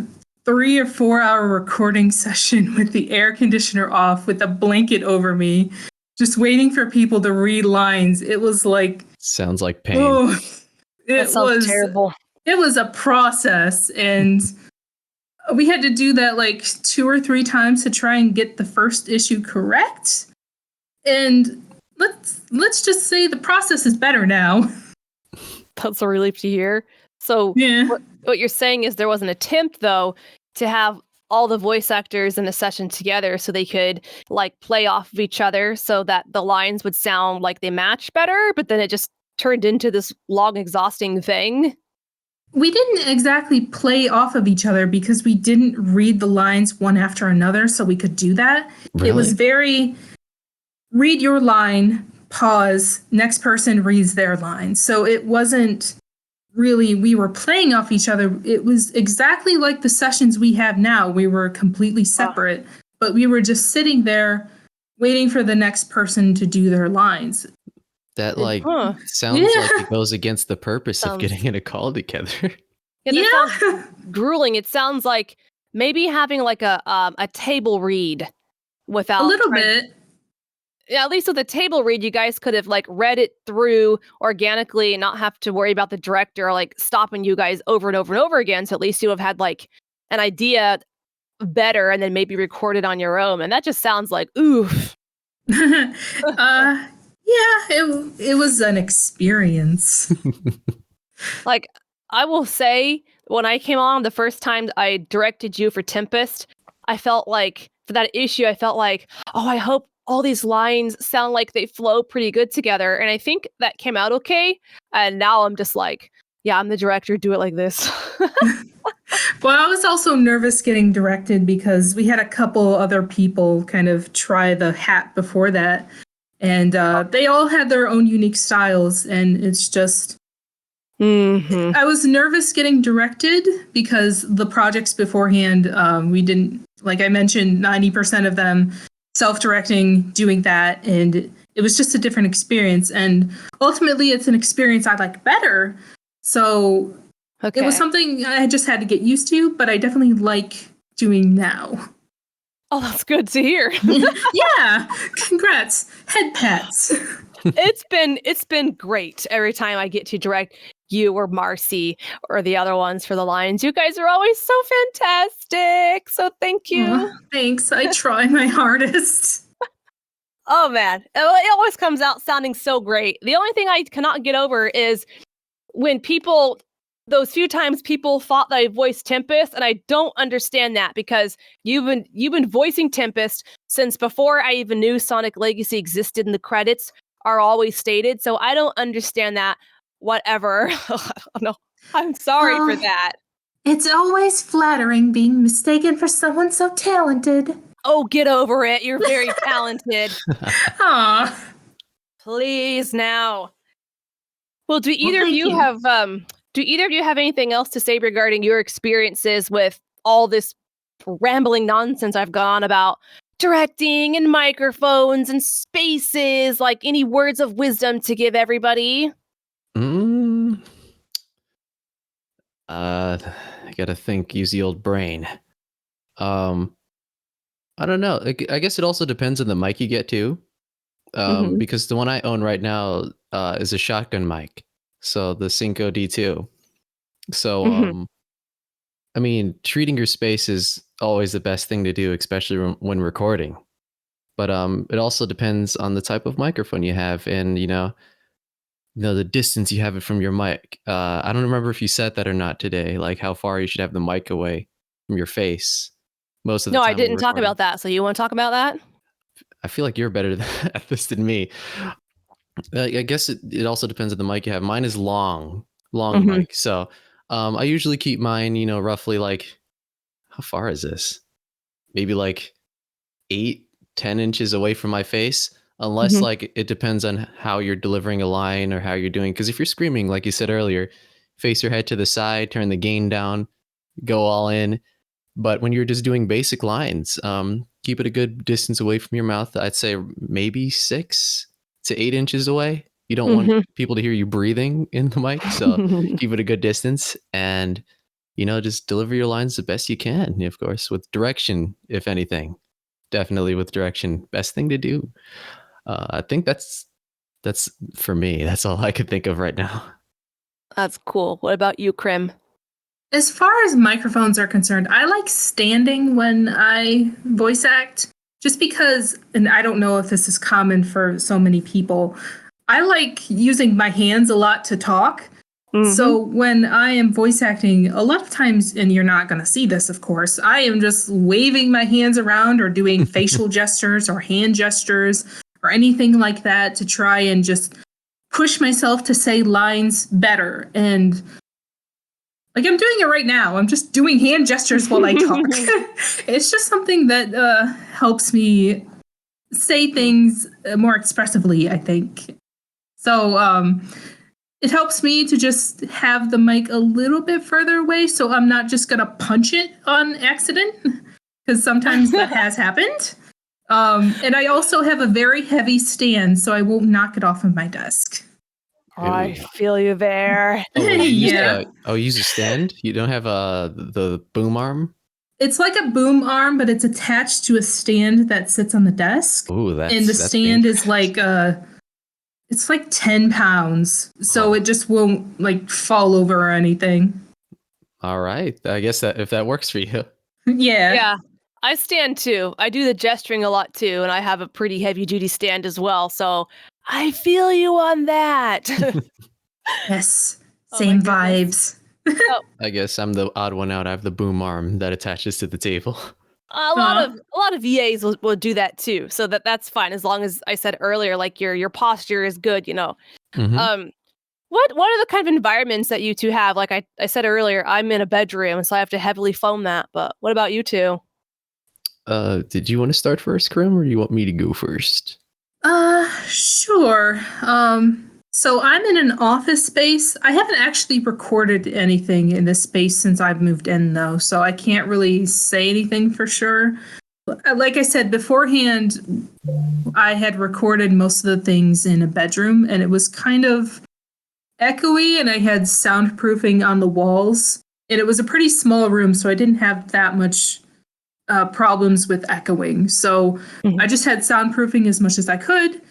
3 or 4 hour recording session with the air conditioner off with a blanket over me, just waiting for people to read lines, it was like... Sounds like pain. Oh, That sounds terrible. It was a process, and we had to do that like 2 or 3 times to try and get the first issue correct. And let's just say the process is better now. That's a relief to hear. So Yeah. what you're saying is there was an attempt, though, to have all the voice actors in a session together so they could like play off of each other so that the lines would sound like they match better, but then it just turned into this long, exhausting thing. We didn't exactly play off of each other because we didn't read the lines one after another, so we could do that. Really? It was very, read your line, pause, next person reads their line. So it wasn't really, we were playing off each other. It was exactly like the sessions we have now. We were completely separate, but we were just sitting there waiting for the next person to do their lines. That like Huh. sounds like Yeah. it goes against the purpose of Sounds- getting in a call together. Yeah, that Yeah. sounds grueling. It sounds like maybe having like a table read A without little bit. Yeah, at least with a table read, you guys could have like read it through organically and not have to worry about the director like stopping you guys over and over and over again. So at least you have had like an idea better and then maybe recorded on your own. And that just sounds like oof. Yeah, it was an experience. Like I will say, when I came on the first time I directed you for Tempest, I felt like for that issue, I felt like, oh, I hope all these lines sound like they flow pretty good together. And I think that came out okay. And now I'm just like, yeah, I'm the director, do it like this. Well, I was also nervous getting directed because we had a couple other people kind of try the hat before that. And they all had their own unique styles. And it's just, Mm-hmm. I was nervous getting directed because the projects beforehand, we didn't, like I mentioned, 90% of them self-directing, doing that. And it was just a different experience. And ultimately, it's an experience I like better. So Okay. it was something I just had to get used to, but I definitely like doing now. Oh, that's good to hear. Yeah, congrats. Head pats. It's been great every time I get to direct you or Marcy or the other ones for the lines. You guys are always so fantastic. So thank you. Aw, thanks. I try my hardest. Oh man, it always comes out sounding so great. The only thing I cannot get over is when people, those few times people thought that I voiced Tempest, and I don't understand that because you've been voicing Tempest since before I even knew Sonic Legacy existed and the credits are always stated. So I don't understand that. Whatever. I don't know. I'm sorry for Oh. that. It's always flattering being mistaken for someone so talented. Oh, get over it. You're very talented. Aw. Please now. Well, do either of thank you you. have anything else to say regarding your experiences with all this rambling nonsense I've gone on about directing and microphones and spaces? Like any words of wisdom to give everybody? I gotta think. Use the old brain. I don't know. I guess it also depends on the mic you get too. Mhm. Because the one I own right now is a shotgun mic, so the Cinco D2. So Mhm. I mean, treating your space is always the best thing to do, especially when recording. But it also depends on the type of microphone you have, and the distance you have it from your mic. I don't remember if you said that or not today, like how far you should have the mic away from your face. Most of the No, I time when didn't talk recording. about that. So you want to talk about that? I feel like you're better at this than me. I guess it also depends on the mic you have. Mine is long Mhm. mic. So I usually keep mine, roughly like, how far is this? Maybe like 8-10 inches away from my face. Unless Mhm. like it depends on how you're delivering a line or how you're doing. Because if you're screaming, like you said earlier, face your head to the side, turn the gain down, go all in. But when you're just doing basic lines, keep it a good distance away from your mouth. I'd say maybe 6 to 8 inches away. You don't want Mhm. people to hear you breathing in the mic, so keep it a good distance and just deliver your lines the best you can. Of course, with direction, if anything, definitely with direction, best thing to do. I think that's for me. That's all I could think of right now. That's cool. What about you, Crim? As far as microphones are concerned, I like standing when I voice act just because, and I don't know if this is common for so many people, I like using my hands a lot to talk. So when I am voice acting, a lot of times, and you're not going to see this, of course, I am just waving my hands around or doing facial gestures or hand gestures or anything like that to try and just push myself to say lines better. And like I'm doing it right now. I'm just doing hand gestures while I talk. It's just something that helps me say things more expressively, I think. So it helps me to just have the mic a little bit further away so I'm not just going to punch it on accident because sometimes that has happened. And I also have a very heavy stand, so I won't knock it off of my desk. I Ooh. feel you there. Oh, well, Yeah. you use a stand? You don't have the boom arm? It's like a boom arm, but it's attached to a stand that sits on the desk. Ooh, And the that's stand is dangerous. like it's like 10 pounds. So Oh. it just won't like fall over or anything. All right. I guess that if that works for you. Yeah. Yeah, I stand too. I do the gesturing a lot too, and I have a pretty heavy duty stand as well. So I feel you on that. Yes. Oh my Same goodness. vibes. I guess I'm the odd one out. I have the boom arm that attaches to the table. A lot of VAs will do that too, so that's fine as long as I said earlier, like your posture is good, you know. Mhm. What are the kind of environments that you two have? Like I said earlier, I'm in a bedroom, so I have to heavily foam that. But what about you two? Did you want to start first, Krim, or do you want me to go first? Sure. So I'm in an office space. I haven't actually recorded anything in this space since I've moved in though, so I can't really say anything for sure. Like I said beforehand, I had recorded most of the things in a bedroom and it was kind of echoey and I had soundproofing on the walls. And it was a pretty small room, so I didn't have that much problems with echoing. So I just had soundproofing as much as I could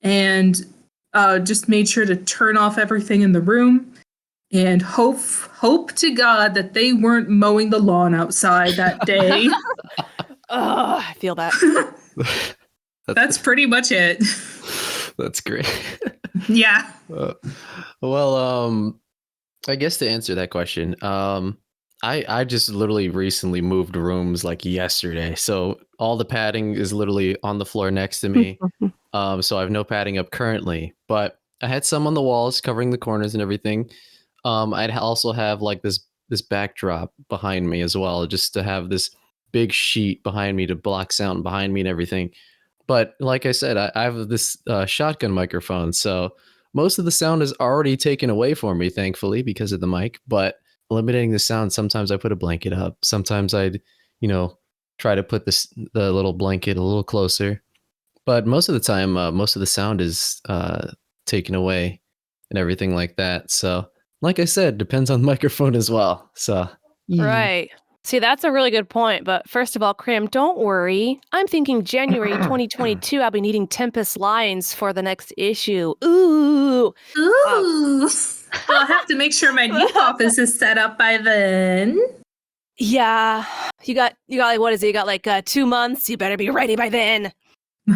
and just made sure to turn off everything in the room and hope to God that they weren't mowing the lawn outside that day. Oh, I feel that. That's pretty much it. That's great. Yeah. Well, I guess to answer that question, I just literally recently moved rooms like yesterday, so all the padding is literally on the floor next to me. So I have no padding up currently, but I had some on the walls covering the corners and everything. I'd also have like this backdrop behind me as well, just to have this big sheet behind me to block sound behind me and everything. But like I said, I have this shotgun microphone, so most of the sound is already taken away from me, thankfully, because of the mic. But limiting the sound, sometimes I put a blanket up. Sometimes I'd, try to put the little blanket a little closer. But most of the time, most of the sound is taken away and everything like that. So, like I said, depends on the microphone as well. So, Right. See, that's a really good point. But first of all, Crim, don't worry. I'm thinking January 2022, I'll be needing Tempest lines for the next issue. Ooh. Ooh. I'll have to make sure my new office is set up by then. Yeah. You got like, what is it? You got like 2 months. You better be ready by then.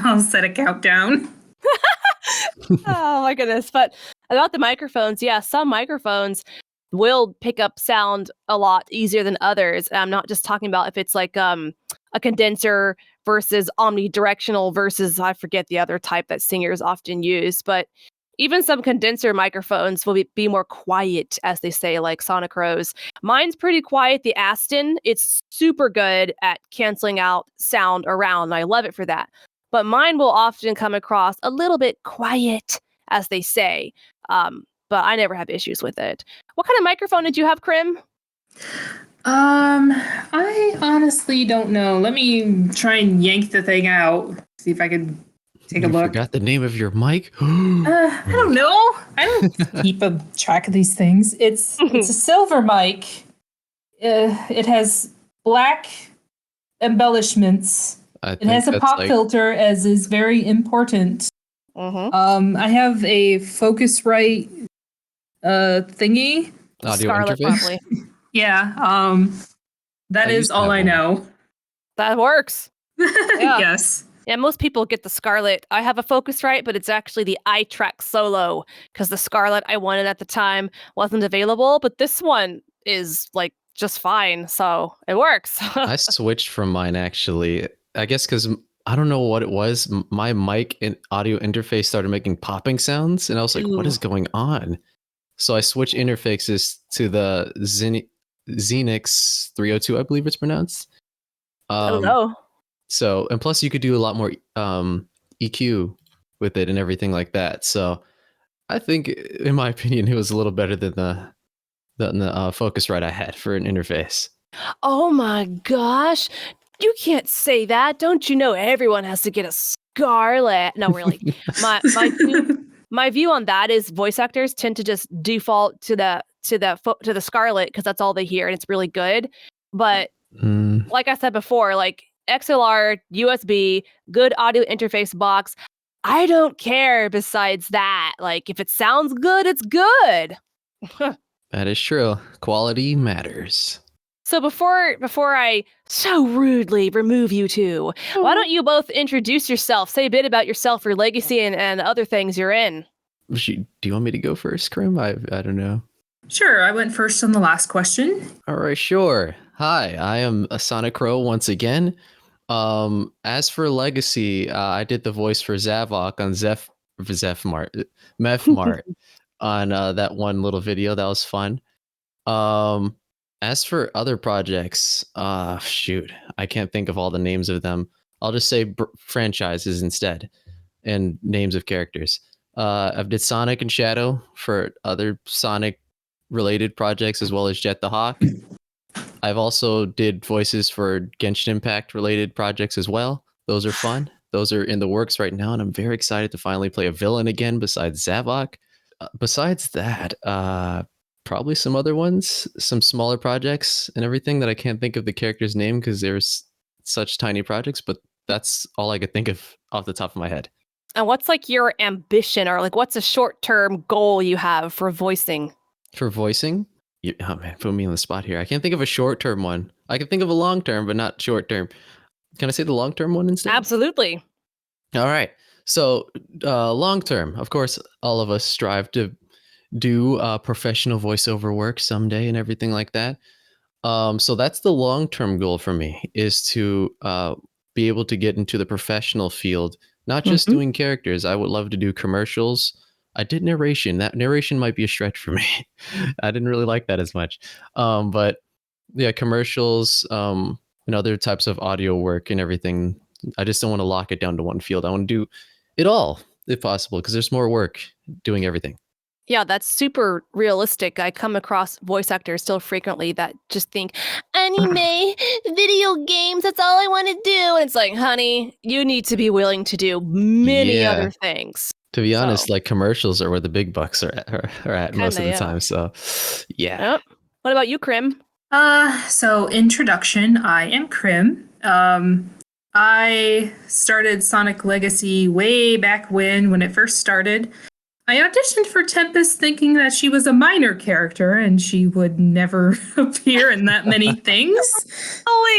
I'll set a countdown. Oh my goodness. But about the microphones, yeah, some microphones will pick up sound a lot easier than others. And I'm not just talking about if it's like a condenser versus omnidirectional versus I forget the other type that singers often use, but even some condenser microphones will be more quiet, as they say, like SonicQrows. Mine's pretty quiet. The Aston, it's super good at canceling out sound around. And I love it for that. But mine will often come across a little bit quiet, as they say. But I never have issues with it. What kind of microphone did you have, Crim? I honestly don't know. Let me try and yank the thing out. See if I can take a you look. forgot the name of your mic? I don't know. I don't keep a track of these things. It's a silver mic. It has black embellishments. I It think has a that's pop like filter, as is very important. I have a Focusrite thingy. audio Scarlet, interface. probably. Yeah. That I is used to all have I one. know. That works. Yeah. Yes. Yeah, most people get the Scarlet. I have a Focusrite, but it's actually the iTrack Solo because the Scarlet I wanted at the time wasn't available. But this one is like just fine, so it works. I switched from mine actually. I guess because I don't know what it was. My mic and audio interface started making popping sounds, and I was like, "What Ooh. is going on?" So I switched interfaces to the Xenix 302, I believe it's pronounced. I don't know. So, and plus you could do a lot more EQ with it and everything like that. So I think, in my opinion, it was a little better than the Focusrite I had for an interface. Oh my gosh. You can't say that. Don't you know everyone has to get a Scarlet? No, really. My view on that is voice actors tend to just default to the Scarlet because that's all they hear and it's really good. But like I said before, like XLR, USB, good audio interface box. I don't care besides that. Like if it sounds good, it's good. That is true. Quality matters. So before I so rudely remove you two, why don't you both introduce yourself? Say a bit about yourself, your legacy, and other things you're in. Do you want me to go first, Crim? I don't know. Sure, I went first on the last question. All right, sure. Hi, I am a SonicQrow once again. As for legacy, I did the voice for Zavok on Meth on that one little video. That was fun. As for other projects, shoot, I can't think of all the names of them. I'll just say franchises instead and names of characters. I've did Sonic and Shadow for other Sonic related projects as well as Jet the Hawk. I've also did voices for Genshin Impact related projects as well. Those are fun. Those are in the works right now, and I'm very excited to finally play a villain again besides Zavok. Besides that, probably some other ones, some smaller projects and everything that I can't think of the character's name because there's such tiny projects, but that's all I could think of off the top of my head. And what's like your ambition or like what's a short-term goal you have for voicing? For voicing? Oh man, put me on the spot here. I can't think of a short-term one. I can think of a long-term, but not short-term. Can I say the long-term one instead? Absolutely. All right. So long-term, of course, all of us strive to do professional voiceover work someday and everything like that. So that's the long-term goal for me, is to be able to get into the professional field, not just doing characters. I would love to do commercials. I did narration. That narration might be a stretch for me. I didn't really like that as much. But yeah, commercials and other types of audio work and everything. I just don't want to lock it down to one field. I want to do it all if possible, because there's more work doing everything. Yeah, that's super realistic. I come across voice actors still frequently that just think, anime, video games, that's all I want to do. And it's like, honey, you need to be willing to do many other things. To be honest, like commercials are where the big bucks are at most of the time. So, yeah. Yep. What about you, Crim? So introduction, I am Crim. I started Sonic Legacy way back when it first started. I auditioned for Tempest thinking that she was a minor character and she would never appear in that many things.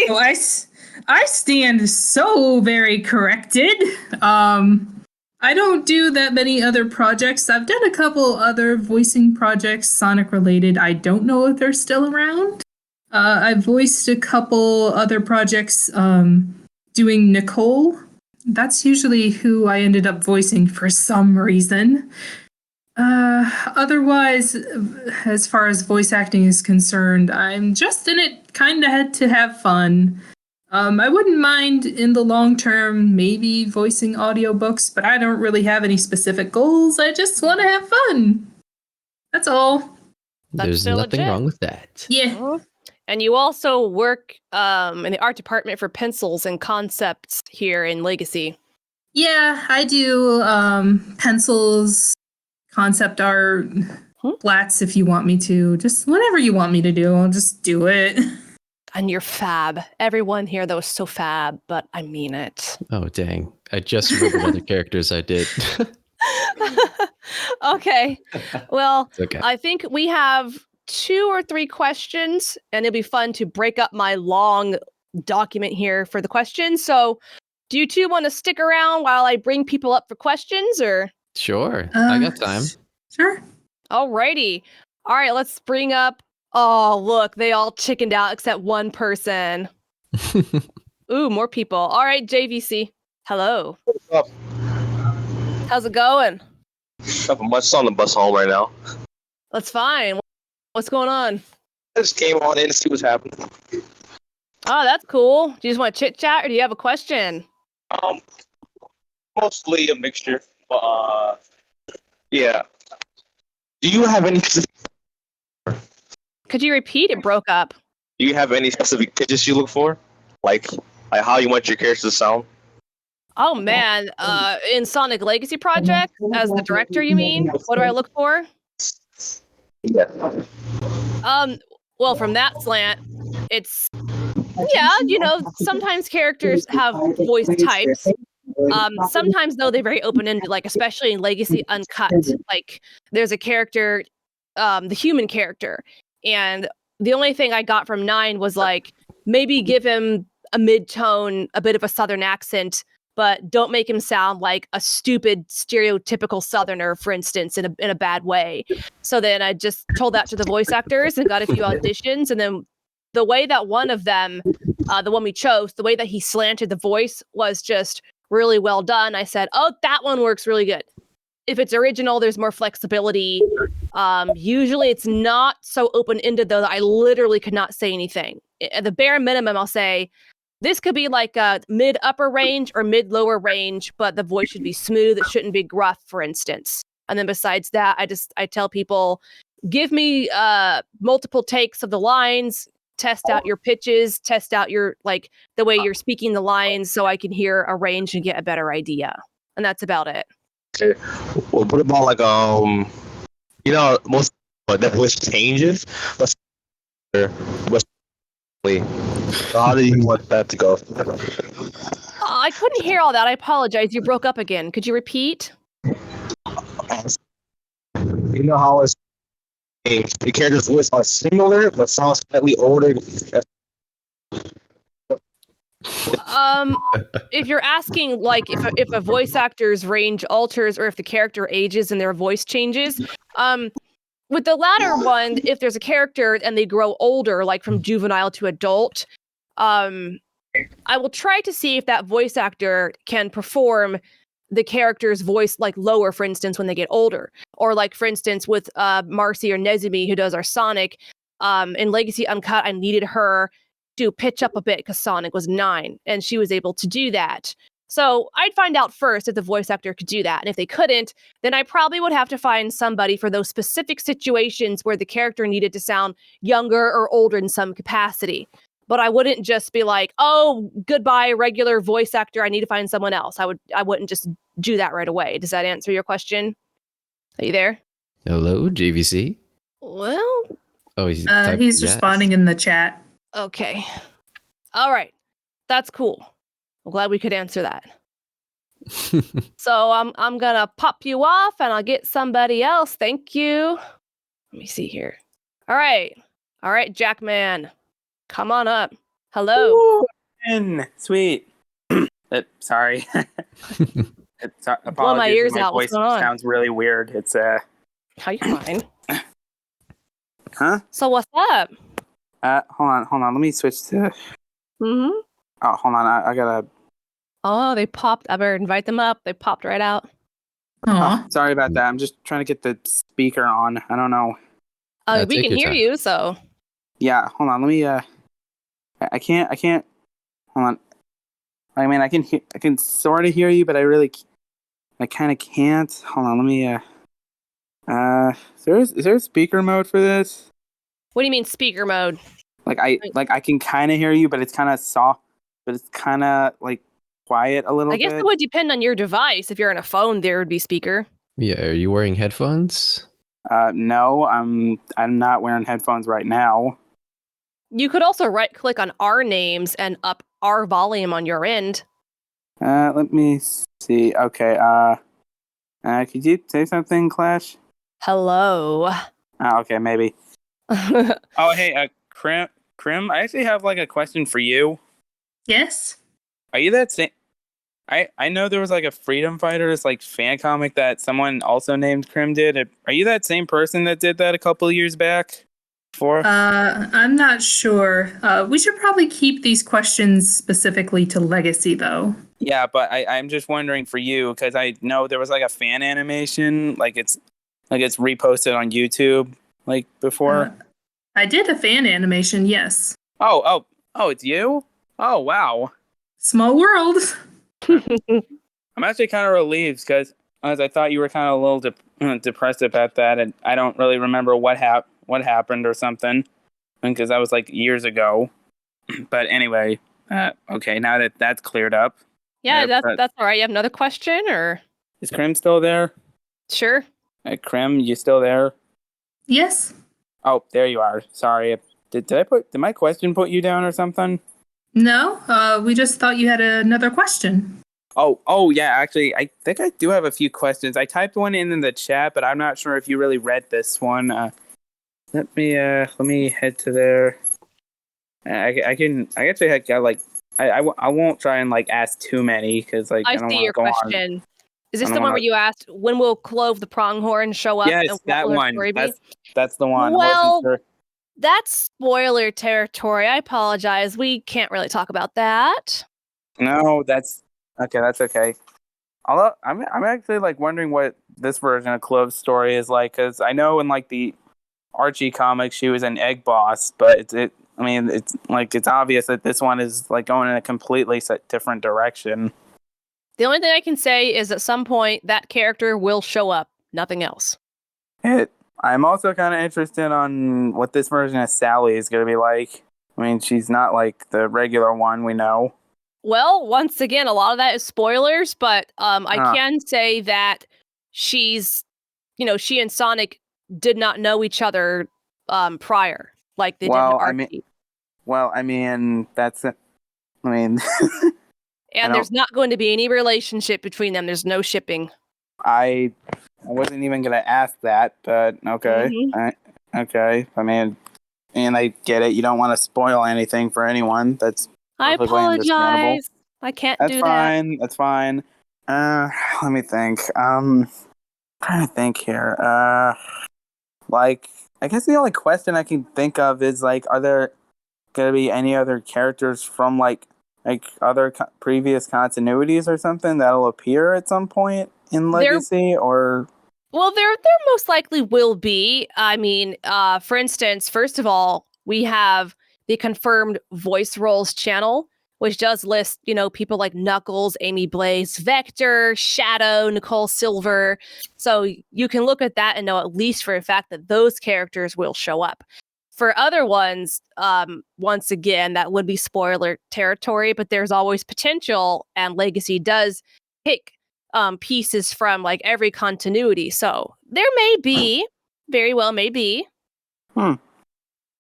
So I stand so very corrected. I don't do that many other projects. I've done a couple other voicing projects, Sonic related. I don't know if they're still around. I voiced a couple other projects doing Nicole. That's usually who I ended up voicing for some reason. Otherwise, as far as voice acting is concerned, I'm just in it kind of to have fun. I wouldn't mind in the long term maybe voicing audiobooks, but I don't really have any specific goals. I just want to have fun. That's all. There's nothing wrong with that. Yeah. And you also work in the art department for pencils and concepts here in Legacy. Yeah, I do pencils, concept art, flats if you want me to. Just whatever you want me to do, I'll just do it. And you're fab. Everyone here, that was so fab, but I mean it. Oh, dang. I just remembered other characters I did. Okay. Well, Okay. I think we have 2 or 3 questions, and it'll be fun to break up my long document here for the questions. So do you two want to stick around while I bring people up for questions, or? Sure. I got time. Sure. Alrighty. All right, let's bring up. Oh, look, they all chickened out except one person. Ooh, more people. All right, JVC. Hello. What's up? How's it going? Nothing much. On the bus home right now. That's fine. What's going on? I just came on in to see what's happening. Oh, that's cool. Do you just want to chit chat, or do you have a question? Mostly a mixture, but yeah. Do you have any? Could you repeat? It broke up. Do you have any specific pitches you look for? Like Like how you want your characters to sound? Oh man, in Sonic Legacy Project, as the director, you mean? What do I look for? Yeah. Well, from that slant, it's yeah, sometimes characters have voice types. Sometimes though they're very open-ended, like especially in Legacy Uncut. Like there's a character, the human character, and the only thing I got from 9 was like maybe give him a mid-tone, a bit of a southern accent, but don't make him sound like a stupid stereotypical southerner, for instance, in a bad way. So then I just told that to the voice actors and got a few auditions, and then the way that one of them, the one we chose, the way that he slanted the voice was just really well done. I said, oh, that one works really good. If it's original, there's more flexibility. Usually it's not so open-ended, though, that I literally could not say anything. At the bare minimum, I'll say, this could be like a mid-upper range or mid-lower range, but the voice should be smooth. It shouldn't be gruff, for instance. And then besides that, I tell people, give me multiple takes of the lines, test out your pitches, test out your, like, the way you're speaking the lines so I can hear a range and get a better idea. And that's about it. Okay. Well, what about like most that voice changes, but how do you want that to go? I couldn't hear all that. I apologize. You broke up again. Could you repeat? You know how it's the character's voice are similar but sound slightly older. If you're asking like if a voice actor's range alters or if the character ages and their voice changes, with the latter one, if there's a character and they grow older, like from juvenile to adult, I will try to see if that voice actor can perform the character's voice like lower, for instance, when they get older. Or like, for instance, with Marcy or Nezumi, who does our Sonic, in Legacy Uncut, I needed her to pitch up a bit because Sonic was 9, and she was able to do that. So I'd find out first if the voice actor could do that. And if they couldn't, then I probably would have to find somebody for those specific situations where the character needed to sound younger or older in some capacity. But I wouldn't just be like, oh, goodbye, regular voice actor. I need to find someone else. I wouldn't just do that right away. Does that answer your question? Are you there? Hello, JVC. Well, Oh, He's yes. responding in the chat. okay. All right. That's cool. I'm glad we could answer that. So I'm gonna pop you off and I'll get somebody else. Thank you. Let me see here. All right, Jackman. Come on up. Hello. Ooh, sweet. Sorry. Blow my ears out. Voice What's going on? sounds really weird. It's How you fine? Huh? So what's up? Hold on. Let me switch to. Mm-hmm. Oh, hold on. I gotta. Oh, they popped. I better invite them up. They popped right out. Aw. Oh, sorry about that. I'm just trying to get the speaker on. I don't know. We Take can your hear time. you. So Yeah. Hold on. Let me. I can't. Hold on. I mean, I can sort of hear you, but I kind of can't. Hold on. Let me. Is there a speaker mode for this? what do you mean speaker mode? I can kind of hear you, but it's kind of soft. But it's kind of like quiet a little I guess bit. it would depend on your device. If you're on a phone, there would be speaker. Yeah, are you wearing headphones? No, I'm not wearing headphones right now. You could also right click on our names and up our volume on your end. Let me see. Okay. Could you say something, Clash? Hello. Okay, maybe. Oh, hey, Crim. I actually have like a question for you. Yes? Are you that same? I know there was like a Freedom Fighters like fan comic that someone also named Crim did. Are you that same person that did that a couple of years back? I'm not sure. We should probably keep these questions specifically to Legacy, though. Yeah, but I'm just wondering for you because I know there was like a fan animation, like it's reposted on YouTube like before. I did a fan animation, yes. Oh, it's you? Oh, wow. Small world. I'm actually kind of relieved because I thought you were kind of a little depressed about that, and I don't really remember what happened or something because that was like years ago. But anyway, Okay, now that that's cleared up. Yeah, Yep, that's all right. You have another question, or is Crim still there? sure? Crim, you still there? Yes. Oh, there you are. Sorry. Did my question put you down or something? No. We just thought you had another question. Oh yeah, actually I think I do have a few questions. I typed one in the chat, but I'm not sure if you really read this one. Let me head to there. I actually got like I won't try and like ask too many because like I I don't see want to your go on. question. Is this I the don't one wanna- where you asked when will Clove the Pronghorn show up? Yes, and what that will their one. story be? That's the one. Well, I wasn't sure. that's spoiler territory. I apologize. We can't really talk about that. No, that's okay. That's okay. Although I'm actually like wondering what this version of Clove's story is like because I know in like the Archie comics she was an egg boss, but I mean it's like it's obvious that this one is like going in a completely different direction. The only thing I can say is at some point that character will show up. Nothing else. I'm also kind of interested on what this version of Sally is going to be like. I mean, she's not like the regular one we know. Well, once again, a lot of that is spoilers, but I Huh. can say that she's, she and Sonic did not know each other prior, like they did in Archie. I mean, that's it. I mean, And there's not going to be any relationship between them. There's no shipping. I wasn't even going to ask that, but okay. Mhm. Okay. I mean, and I get it. You don't want to spoil anything for anyone. That's I perfectly understandable. apologize. I can't That's do fine. That's fine. Let me think. Trying to think here. Like, I guess the only question I can think of is like, are there gonna be any other characters from like other previous continuities or something that'll appear at some point in Legacy or? Well, there most likely will be. I mean, for instance, first of all, we have the confirmed voice roles channel, which does list, people like Knuckles, Amy Blaze, Vector, Shadow, Nicole Silver. So you can look at that and know at least for a fact that those characters will show up. For other ones, once again, that would be spoiler territory, but there's always potential, and Legacy does pick pieces from like every continuity. So there may be, very well may be. Oh,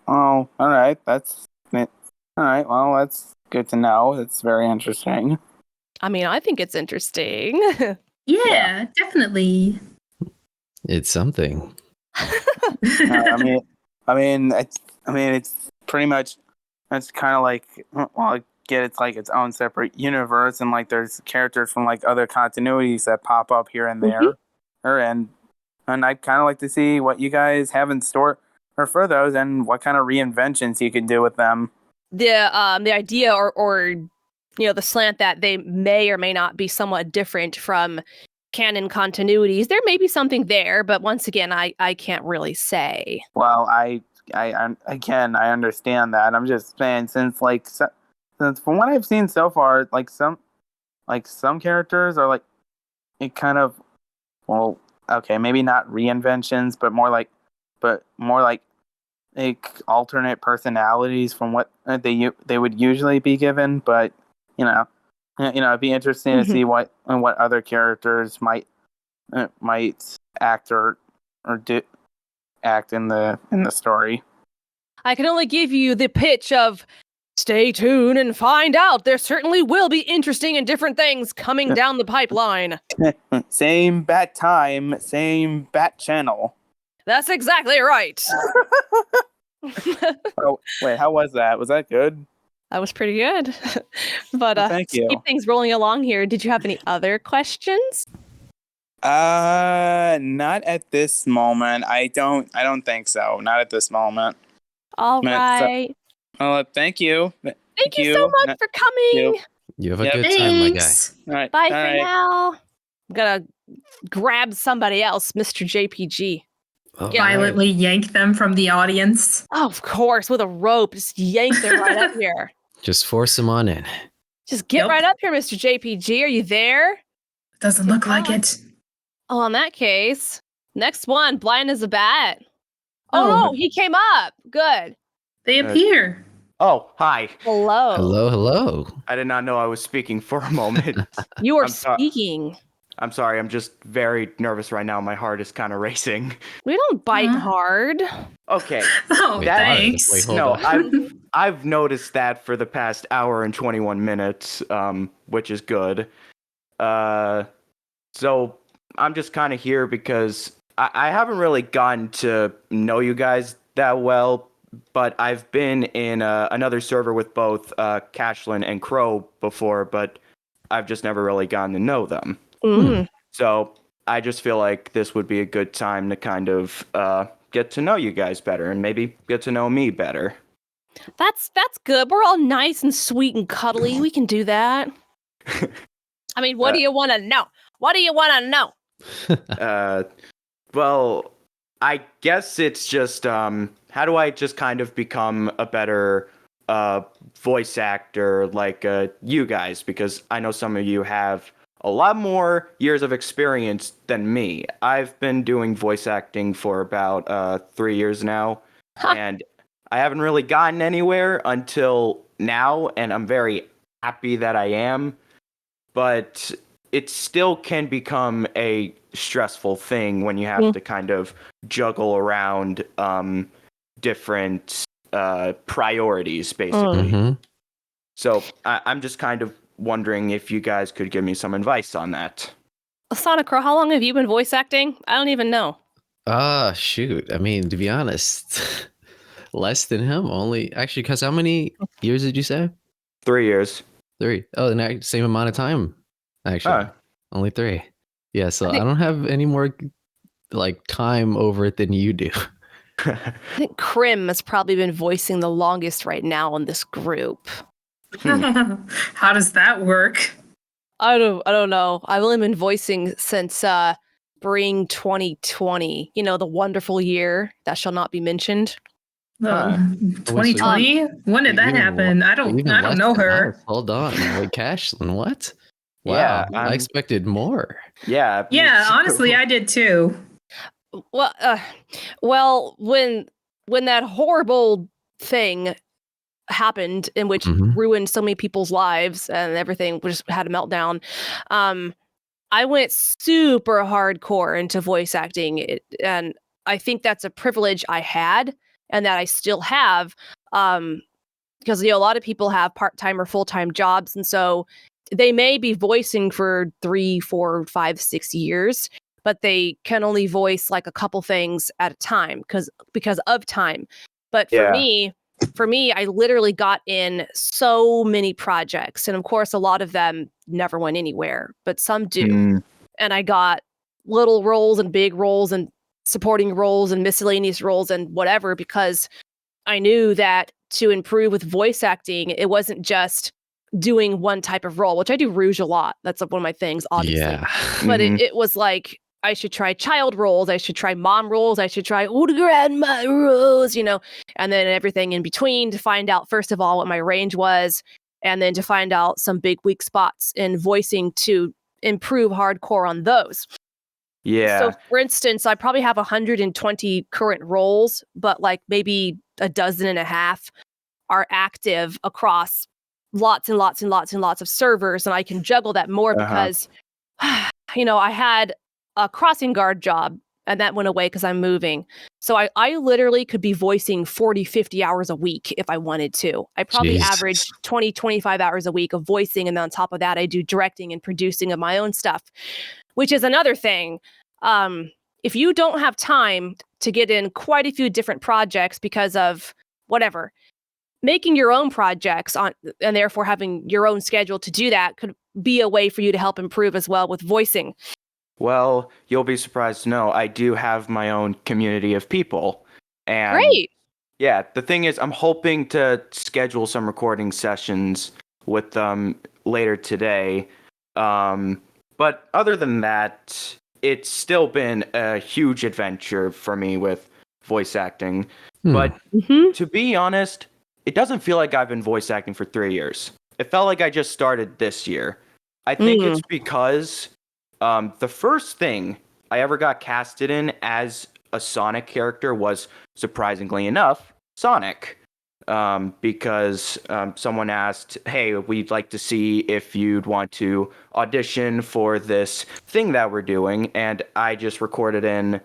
all right. That's it. All right. Well, that's good to know. It's very interesting. I mean, I think it's interesting. Yeah, definitely. It's something. I mean, it's pretty much. It's kind of like, well, I get it's like its own separate universe, and like there's characters from like other continuities that pop up here and there, and I'd kind of like to see what you guys have in store for those, and what kind of reinventions you can do with them. The idea or the slant that they may or may not be somewhat different from canon continuities. There may be something there, but once again, I can't really say. Well, I understand that. I'm just saying since from what I've seen so far, some characters are like it kind of okay, maybe not reinventions, but more like alternate personalities from what they would usually be given. But it'd be interesting to see what other characters might act or act in the story. I can only give you the pitch of stay tuned and find out. There certainly will be interesting and different things coming down the pipeline. Same bat time, same bat channel. That's exactly right. Oh, wait, how was that? Was that good? That was pretty good. But thank you. To keep things rolling along here, did you have any other questions? Not at this moment. I don't think so. Not at this moment. All right. Thank you. Thank you so much for coming. You have a good time, my guy. Thanks. All right. Bye all for right. now. I'm gonna grab somebody else, Mr. JPG. Oh, Violently yank them from the audience. Oh, of course, with a rope. Just yank them right up here. Just force him on in. Just get right up here, Mr. JPG. Are you there? Doesn't look like it. Oh, in that case, next one, blind as a bat. Oh, no, he came up. Good. They appear. Oh, hi. Hello. Hello. I did not know I was speaking for a moment. You are I'm so- speaking. I'm sorry. I'm just very nervous right now. My heart is kind of racing. We don't bite Huh? hard. Okay. Oh, Wait, thanks. Wait, hold No, on. I've noticed that for the past hour and 21 minutes, which is good. So I'm just kind of here because I haven't really gotten to know you guys that well, but I've been in another server with both Cashlin and Crow before, but I've just never really gotten to know them. Mm. So I just feel like this would be a good time to kind of get to know you guys better and maybe get to know me better. That's good. We're all nice and sweet and cuddly. We can do that. I mean, what do you want to know? What do you want to know? Well, I guess it's just how do I just kind of become a better voice actor like you guys, because I know some of you have a lot more years of experience than me. I've been doing voice acting for about 3 years now, and I haven't really gotten anywhere until now, and I'm very happy that I am. But it still can become a stressful thing when you have to kind of juggle around different priorities, basically. Mhm. So I'm just kind of wondering if you guys could give me some advice on that. SonicQrow, how long have you been voice acting? I don't even know. Shoot. I mean, to be honest, less than him. Only actually, because how many years did you say? 3 years. 3. Oh, the same amount of time. Actually, only 3. Yeah. So I don't have any more like time over it than you do. I think Crim has probably been voicing the longest right now in this group. How does that work? I don't know. I've only been voicing since spring 2020. You know, the wonderful year that shall not be mentioned. 2020? When did that Even happen? I even don't less know than her. us. Hold on. Wait, Cashlin, what? Yeah, Wow. I expected more. Yeah. me Yeah, too. honestly, I did too. Well, when that horrible thing happened in which Mhm. ruined so many people's lives and everything just had a meltdown, I went super hardcore into voice acting, and I think that's a privilege I had and that I still have, because a lot of people have part-time or full-time jobs, and so they may be voicing for 3, 4, 5, 6 years, but they can only voice like a couple things at a time because of time. But for me, I literally got in so many projects, and of course, a lot of them never went anywhere, but some do. And I got little roles and big roles and supporting roles and miscellaneous roles and whatever, because I knew that to improve with voice acting, it wasn't just doing one type of role, which I do Rouge a lot. That's one of my things, obviously. Yeah. But it was like, I should try child roles, I should try mom roles, I should try old grandma roles, and then everything in between to find out, first of all, what my range was, and then to find out some big weak spots in voicing to improve hardcore on those. Yeah. So, for instance, I probably have 120 current roles, but like maybe a dozen and a half are active across lots and lots and lots and lots of servers, and I can juggle that more because, I had a crossing guard job, and that went away because I'm moving. So I literally could be voicing 40, 50 hours a week if I wanted to. I probably Jesus. average 20, 25 hours a week of voicing, and then on top of that, I do directing and producing of my own stuff, which is another thing. If you don't have time to get in quite a few different projects because of whatever, making your own projects and therefore having your own schedule to do that could be a way for you to help improve as well with voicing. Well, you'll be surprised to know I do have my own community of people. And Great. yeah, the thing is, I'm hoping to schedule some recording sessions with them later today. But other than that, it's still been a huge adventure for me with voice acting. But to be honest, it doesn't feel like I've been voice acting for 3 years. It felt like I just started this year. I think it's because the first thing I ever got casted in as a Sonic character was, surprisingly enough, Sonic. because someone asked, hey, we'd like to see if you'd want to audition for this thing that we're doing. And I just recorded in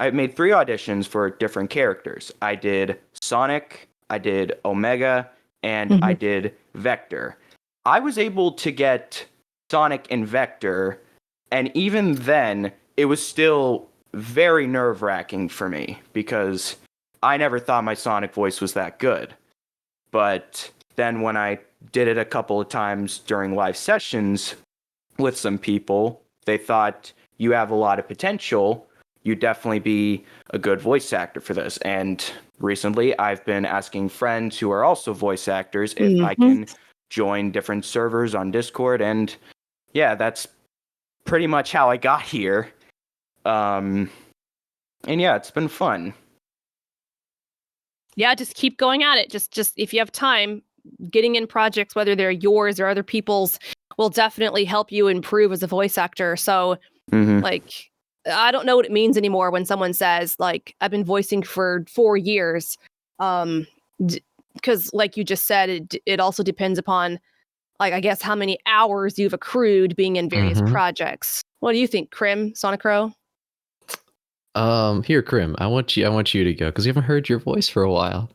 I made 3 auditions for different characters. I did Sonic, I did Omega, and I did Vector. I was able to get Sonic and Vector, and even then, it was still very nerve-wracking for me because I never thought my Sonic voice was that good. But then when I did it a couple of times during live sessions with some people, they thought, you have a lot of potential. You'd definitely be a good voice actor for this. And recently, I've been asking friends who are also voice actors if I can join different servers on Discord. And yeah, that's pretty much how I got here. And yeah, it's been fun. Yeah, just keep going at it. Just if you have time, getting in projects, whether they're yours or other people's, will definitely help you improve as a voice actor. So, like, I don't know what it means anymore when someone says, like, I've been voicing for 4 years. Because, like you just said, it also depends upon, like, I guess, how many hours you've accrued being in various projects. What do you think, SonicQrow? Here, Crim, I want you to go because we haven't heard your voice for a while.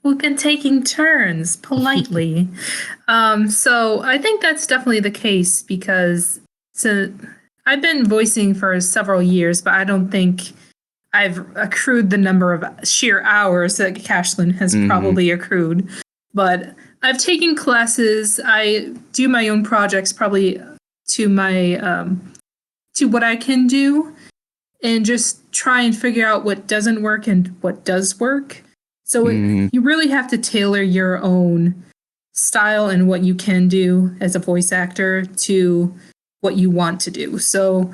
We've been taking turns politely. So I think that's definitely the case because I've been voicing for several years, but I don't think I've accrued the number of sheer hours that Cashlin has probably accrued. But I've taken classes. I do my own projects probably to my to what I can do, and just try and figure out what doesn't work and what does work. So you really have to tailor your own style and what you can do as a voice actor to what you want to do. So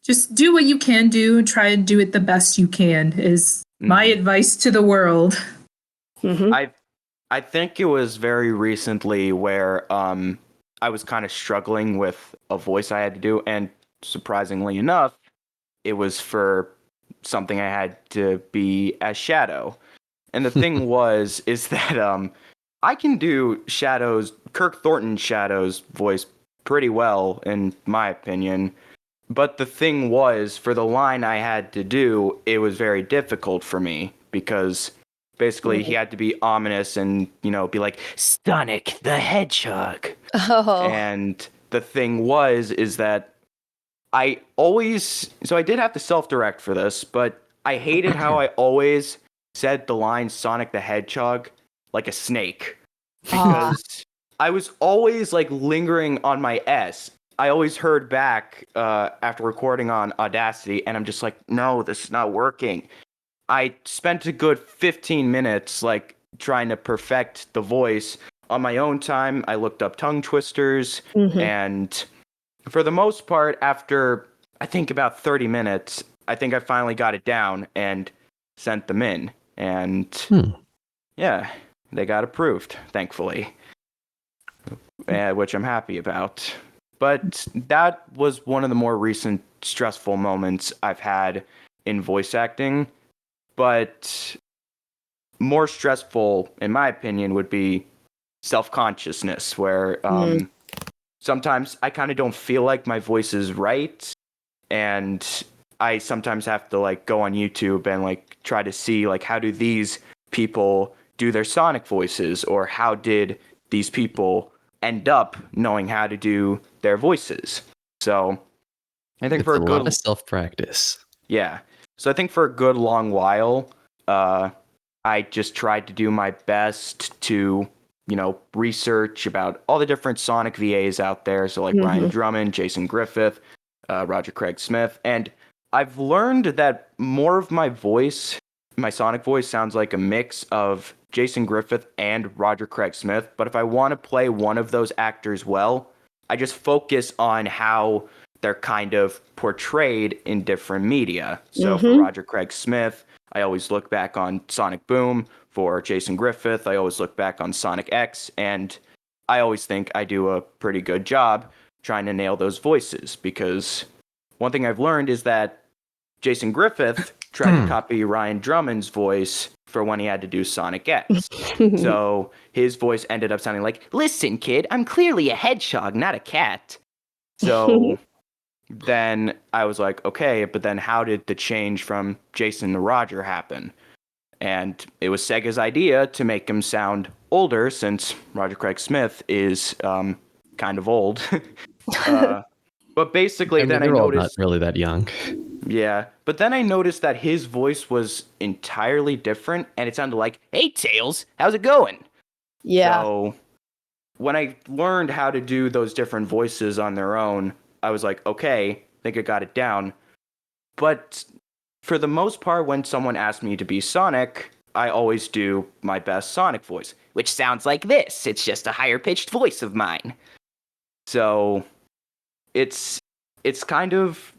just do what you can do and try and do it the best you can is my advice to the world. I think it was very recently where I was kind of struggling with a voice I had to do, and surprisingly enough, it was for something I had to be as Shadow. And the thing is that I can do Kirk Thornton Shadow's voice pretty well, in my opinion. But the thing was, for the line I had to do, it was very difficult for me because basically he had to be ominous and, be like, Sonic the Hedgehog. Oh. And the thing is that I did have to self-direct for this, but I hated how I always said the line Sonic the Hedgehog like a snake. Because I was always like lingering on my S. I always heard back after recording on Audacity, and I'm just like, no, this is not working. I spent a good 15 minutes like trying to perfect the voice on my own time. I looked up tongue twisters, and for the most part, after I think about 30 minutes, I think I finally got it down and sent them in. And yeah, they got approved, thankfully, which I'm happy about. But that was one of the more recent stressful moments I've had in voice acting. But more stressful, in my opinion, would be self-consciousness, where sometimes I kind of don't feel like my voice is right, and I sometimes have to like go on YouTube and like try to see like how do these people do their Sonic voices, or how did these people end up knowing how to do their voices. So I think for a good lot of self-practice. Yeah. So I think for a good long while, I just tried to do my best to, research about all the different Sonic VAs out there. So like Ryan Drummond, Jason Griffith, Roger Craig Smith. And I've learned that more of my Sonic voice sounds like a mix of Jason Griffith and Roger Craig Smith. But if I want to play one of those actors well, I just focus on how they're kind of portrayed in different media. So for Roger Craig Smith, I always look back on Sonic Boom. For Jason Griffith, I always look back on Sonic X, and I always think I do a pretty good job trying to nail those voices, because one thing I've learned is that Jason Griffith tried to copy Ryan Drummond's voice for when he had to do Sonic X. So his voice ended up sounding like, "Listen, kid, I'm clearly a hedgehog, not a cat." So then I was like, okay, but then how did the change from Jason to Roger happen? And it was Sega's idea to make him sound older, since Roger Craig Smith is kind of old. But basically, then I they're all not noticed. really that young. Yeah, but then I noticed that his voice was entirely different, and it sounded like, "Hey, Tails, how's it going?" Yeah. So when I learned how to do those different voices on their own, I was like, okay, I think I got it down. But for the most part, when someone asks me to be Sonic, I always do my best Sonic voice, which sounds like this. It's just a higher pitched voice of mine. So it's kind of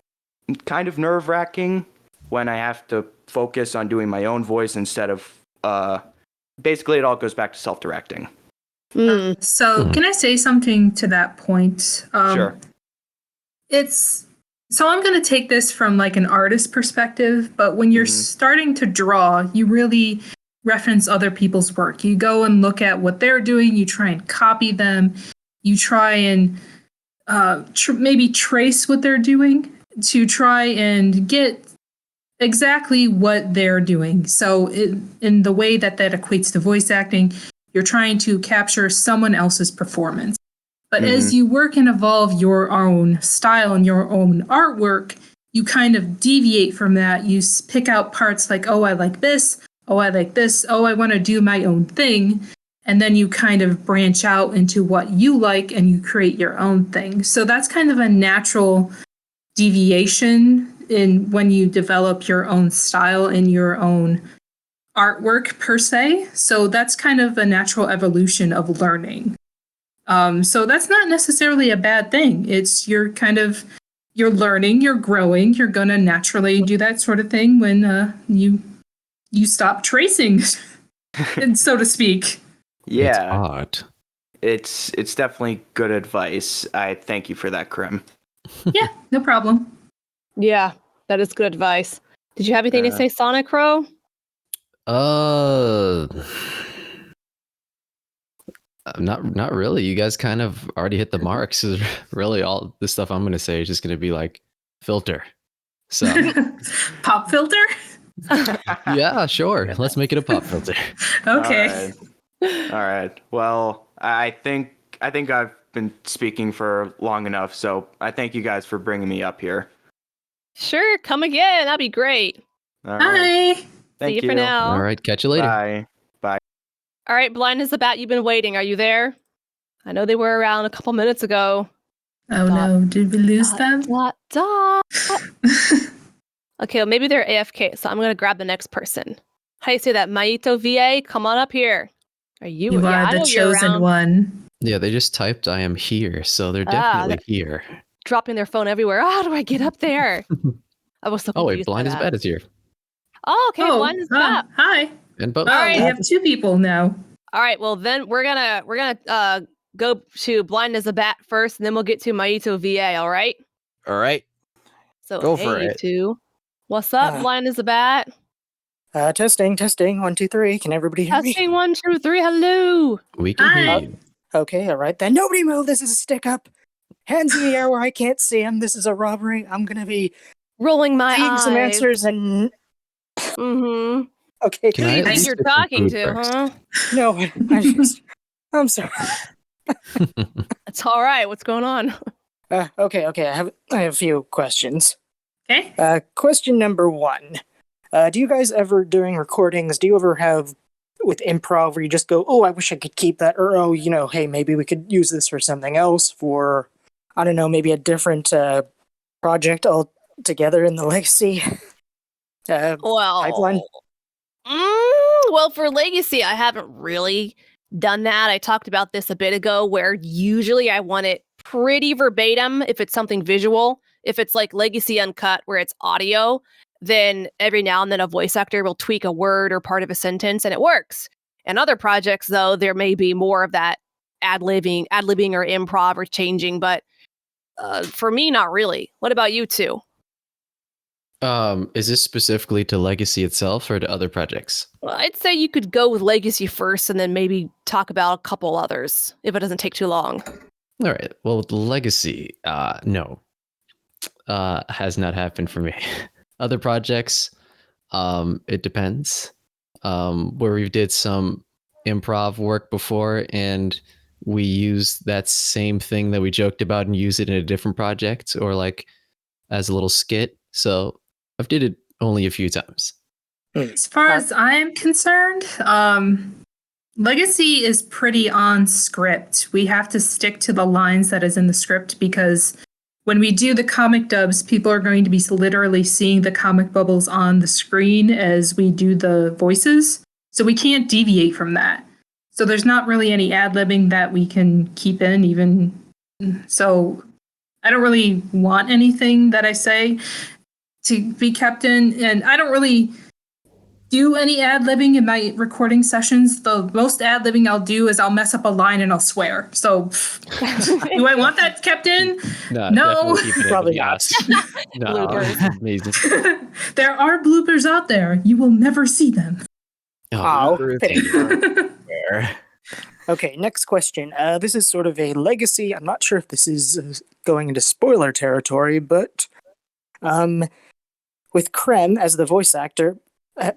nerve-wracking when I have to focus on doing my own voice instead of basically it all goes back to self-directing. So can I say something to that point? Sure. So I'm going to take this from like an artist perspective, but when you're starting to draw, you really reference other people's work. You go and look at what they're doing, you try and copy them, you try and maybe trace what they're doing to try and get exactly what they're doing. So in the way that equates to voice acting, you're trying to capture someone else's performance. But as you work and evolve your own style and your own artwork, you kind of deviate from that. You pick out parts like, oh, I like this. Oh, I like this. Oh, I want to do my own thing. And then you kind of branch out into what you like and you create your own thing. So that's kind of a natural deviation in when you develop your own style and your own artwork per se. So that's kind of a natural evolution of learning. So that's not necessarily a bad thing. It's you're learning, you're growing, you're gonna naturally do that sort of thing when you stop tracing, and so to speak. Yeah, It's art. It's definitely good advice. I thank you for that, Crim. Yeah, no problem. Yeah, that is good advice. Did you have anything to say, SonicQrow? Not really. You guys kind of already hit the marks. Is really all the stuff I'm going to say is just going to be like filter. So Pop filter? yeah, sure. Let's make it a pop filter. Okay. All right. Well, I think I've been speaking for long enough, so I thank you guys for bringing me up here. Sure, come again. That'd be great. All right. Hi. Thank See you for now. All right, catch you later. Bye. All right, Blind as the Bat, you've been waiting. Are you there? I know they were around a couple minutes ago. Oh no, did we lose them? Okay, well, maybe they're AFK, so I'm going to grab the next person. How do you say that? Maito VA, come on up here. Are you? You yeah, are I the know you're chosen around. one. Yeah, they just typed I am here, so they're definitely here. Dropping their phone everywhere. How do I get up there? I was so confused. Oh wait, Blind as Bat is here. Oh, okay, Blind as Bat. Hi. And both. Oh, we have two people now. All right, well then we're gonna go to Blind as a Bat first, and then we'll get to Maito VA. All right. All right. So Go hey, for you it. two. What's up, Blind as a Bat? Testing. 1, 2, 3. Can everybody hear me? Testing 1, 2, 3. Hello. We can hear Hi. you. Okay, all right then. Nobody move. This is a stick up. Hands in the air where I can't see him. This is a robbery. I'm gonna be Rolling my seeing eyes. some answers and. Mm-hmm. Okay. Can I Who do you at think least you're get some talking food to, first? huh? No, I'm sorry. It's all right. What's going on? Okay. I have a few questions. Okay. Question number 1. Do you guys ever, during recordings, do you ever have with improv where you just go, oh, I wish I could keep that, or oh, hey, maybe we could use this for something else, for, I don't know, maybe a different project altogether in the legacy pipeline? Well, for Legacy, I haven't really done that. I talked about this a bit ago, where usually I want it pretty verbatim if it's something visual. If it's like Legacy Uncut, where it's audio, then every now and then a voice actor will tweak a word or part of a sentence, and it works. In other projects, though, there may be more of that ad-libbing or improv or changing, but for me, not really. What about you two? Is this specifically to Legacy itself or to other projects? Well, I'd say you could go with Legacy first and then maybe talk about a couple others if it doesn't take too long. All right. Well, with Legacy, no, has not happened for me. Other projects, it depends. Where we did some improv work before, and we use that same thing that we joked about and use it in a different project, or like as a little skit. So I've did it only a few times. As far as I'm concerned, Legacy is pretty on script. We have to stick to the lines that is in the script because when we do the comic dubs, people are going to be literally seeing the comic bubbles on the screen as we do the voices. So we can't deviate from that. So there's not really any ad-libbing that we can keep in even. So I don't really want anything that I say to be kept in. And I don't really do any ad-libbing in my recording sessions. The most ad-libbing I'll do is I'll mess up a line and I'll swear. So do I want that kept in? No. Probably not. No, Bloopers. amazing. There are bloopers out there. You will never see them. Oh, Bloopers. pity. Okay, next question. This is sort of a legacy. I'm not sure if this is going into spoiler territory, but with Krem as the voice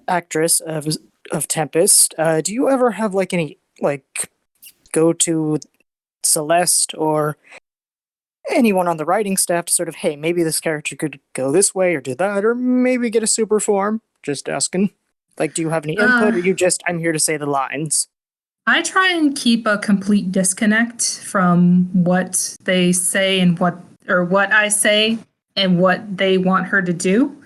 actress of Tempest, do you ever have like any like go to Celeste or anyone on the writing staff to sort of, hey, maybe this character could go this way or do that, or maybe get a super form? Just asking. Like, do you have any input, or you just, I'm here to say the lines? I try and keep a complete disconnect from what they say and what I say and what they want her to do.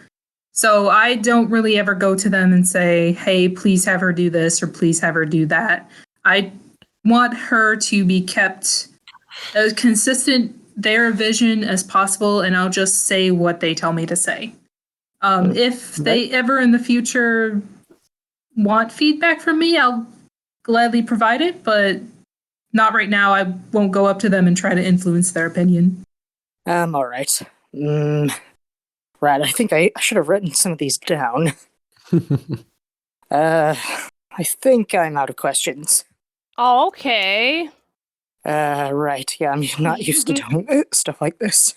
So I don't really ever go to them and say, hey, please have her do this or please have her do that. I want her to be kept as consistent their vision as possible, and I'll just say what they tell me to say. If they ever in the future want feedback from me, I'll gladly provide it, but not right now. I won't go up to them and try to influence their opinion. All right. Right, I think I should have written some of these down. I think I'm out of questions. Oh, okay. Right, yeah, I'm not used to doing stuff like this.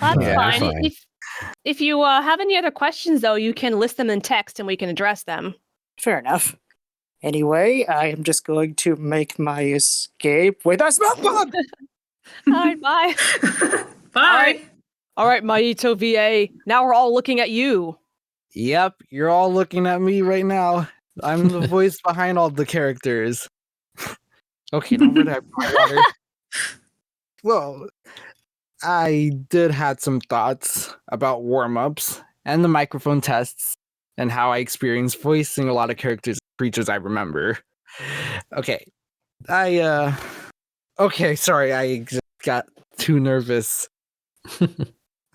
That's Yeah, fine. fine. If you have any other questions, though, you can list them in text and we can address them. Fair enough. Anyway, I am just going to make my escape with a smoke bomb! All right, bye. Bye. All right, Maito VA. Now we're all looking at you. Yep, you're all looking at me right now. I'm the voice behind all the characters. Okay, now where did I put water? Well, I did had some thoughts about warm-ups and the microphone tests and how I experienced voicing a lot of characters and creatures I remember. Okay. Okay, sorry, I just got too nervous.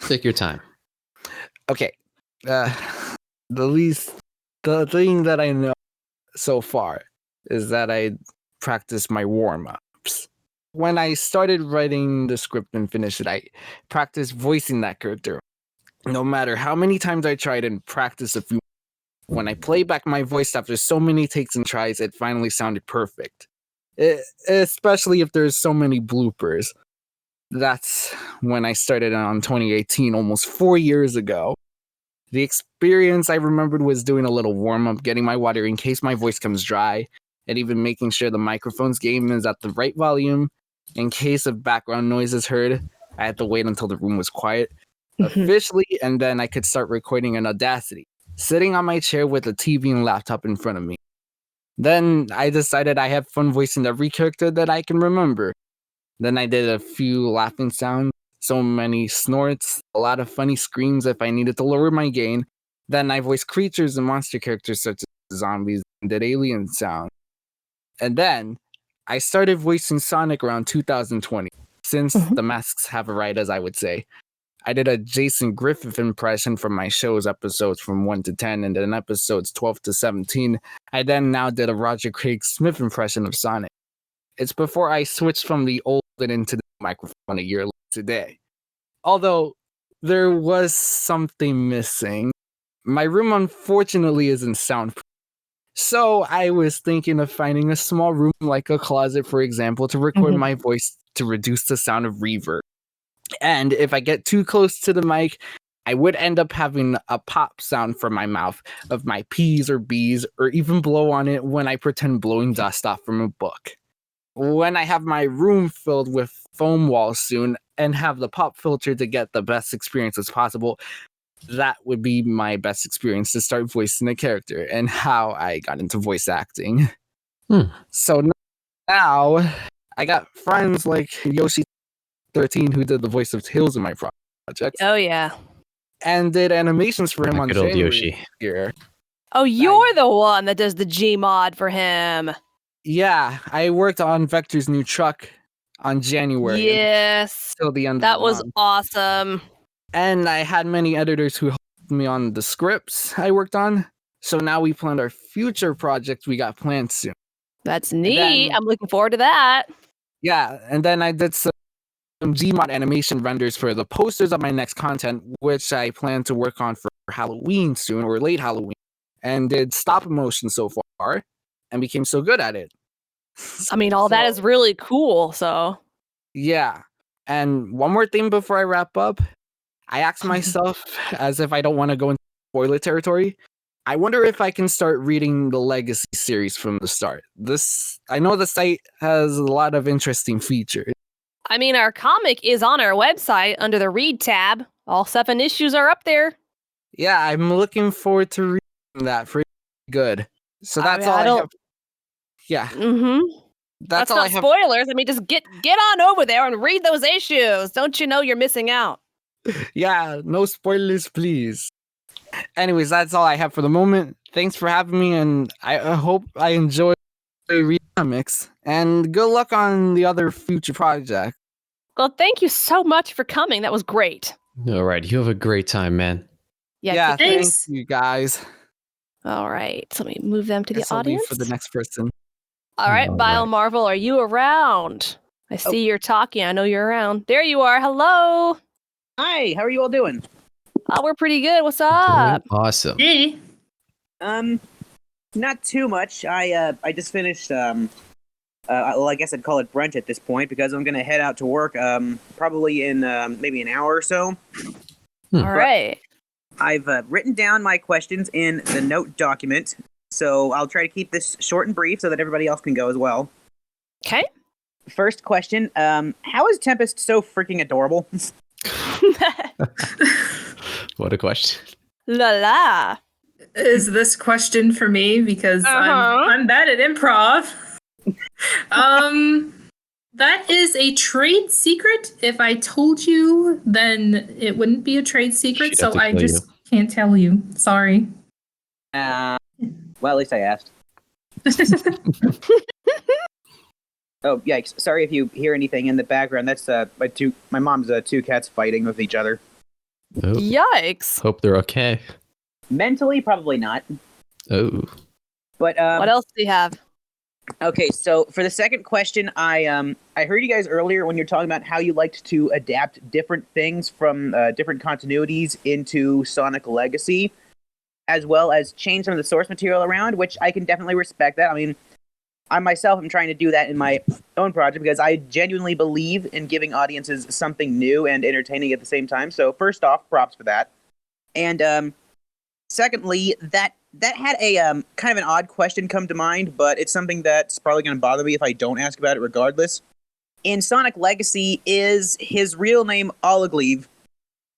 Take your time. Okay. The thing that I know so far is that I practice my warm-ups. When I started writing the script and finished it, I practiced voicing that character. No matter how many times I tried and practiced a few, when I play back my voice after so many takes and tries, it finally sounded perfect. Especially if there's so many bloopers. That's when I started on 2018, almost 4 years ago. The experience I remembered was doing a little warm-up, getting my water in case my voice comes dry, and even making sure the microphone's gain is at the right volume. In case of background noise is heard, I had to wait until the room was quiet officially, and then I could start recording in Audacity, sitting on my chair with a TV and laptop in front of me. Then I decided I have fun voicing every character that I can remember. Then I did a few laughing sounds, so many snorts, a lot of funny screams if I needed to lower my gain. Then I voiced creatures and monster characters such as zombies and did alien sounds. And then I started voicing Sonic around 2020, since the masks have a right, as I would say. I did a Jason Griffith impression from my show's episodes from 1 to 10, and then episodes 12 to 17. I then now did a Roger Craig Smith impression of Sonic. It's before I switched from the old and into the microphone a year later today. Although, there was something missing. My room, unfortunately, isn't soundproof. So I was thinking of finding a small room like a closet, for example, to record my voice to reduce the sound of reverb. And if I get too close to the mic, I would end up having a pop sound from my mouth of my P's or B's, or even blow on it when I pretend blowing dust off from a book. When I have my room filled with foam walls soon and have the pop filter to get the best experience as possible, that would be my best experience to start voicing a character and how I got into voice acting. So now I got friends like Yoshi13 who did the voice of Tails in my project. Oh, yeah. And did animations for him on Good old January Yoshi. here. Oh, you're the one that does the Gmod for him. Yeah, I worked on Vector's new truck on January. Yes. Till the end That of the was month. awesome. And I had many editors who helped me on the scripts I worked on. So now we planned our future project we got planned soon. That's neat. I'm looking forward to that. Yeah, and then I did some Gmod animation renders for the posters of my next content, which I plan to work on for Halloween soon, or late Halloween, and did stop motion so far, and became so good at it. I mean, all that is really cool, so. Yeah, and one more thing before I wrap up. I asked myself, as if I don't want to go into spoiler territory, I wonder if I can start reading the Legacy series from the start. I know the site has a lot of interesting features. I mean, our comic is on our website under the Read tab. All 7 issues are up there. Yeah, I'm looking forward to reading that. Pretty good. So that's all I have. Yeah. That's all not I have. spoilers. I mean, just get on over there and read those issues. Don't you know you're missing out? Yeah, no spoilers, please. Anyways, that's all I have for the moment. Thanks for having me, and I hope I enjoy reading comics. And good luck on the other future projects. Well, thank you so much for coming. That was great. All right, you have a great time, man. Yeah, thanks, you guys. All right, so let me move them to the I'll leave audience. for the next person. All right, All Bile right. Marvel, are you around? I see you're talking. I know you're around. There you are. Hello. Hi, how are you all doing? We're pretty good. What's Doing up? awesome. Hey. Not too much. I just finished well, I guess I'd call it brunch at this point because I'm gonna head out to work probably in maybe an hour or so. All right. I've written down my questions in the note document, so I'll try to keep this short and brief so that everybody else can go as well. Okay. First question, how is Tempest so freaking adorable? What a question. La la. Is this question for me? Because I'm bad at improv. That is a trade secret. If I told you, then it wouldn't be a trade secret. She'd So have to I kill just can't tell you. Sorry. Well, at least I asked. Oh, yikes. Sorry if you hear anything in the background. That's my mom's 2 cats fighting with each other. Oh, Yikes. hope they're okay. Mentally, probably not. Oh. But What else do you have? okay, so for the second question, I heard you guys earlier when you were talking about how you liked to adapt different things from different continuities into Sonic Legacy, as well as change some of the source material around, which I can definitely respect that. I mean, I myself am trying to do that in my own project because I genuinely believe in giving audiences something new and entertaining at the same time. So first off, props for that. And secondly, that had a kind of an odd question come to mind, but it's something that's probably going to bother me if I don't ask about it regardless. In Sonic Legacy, is his real name Algilvi?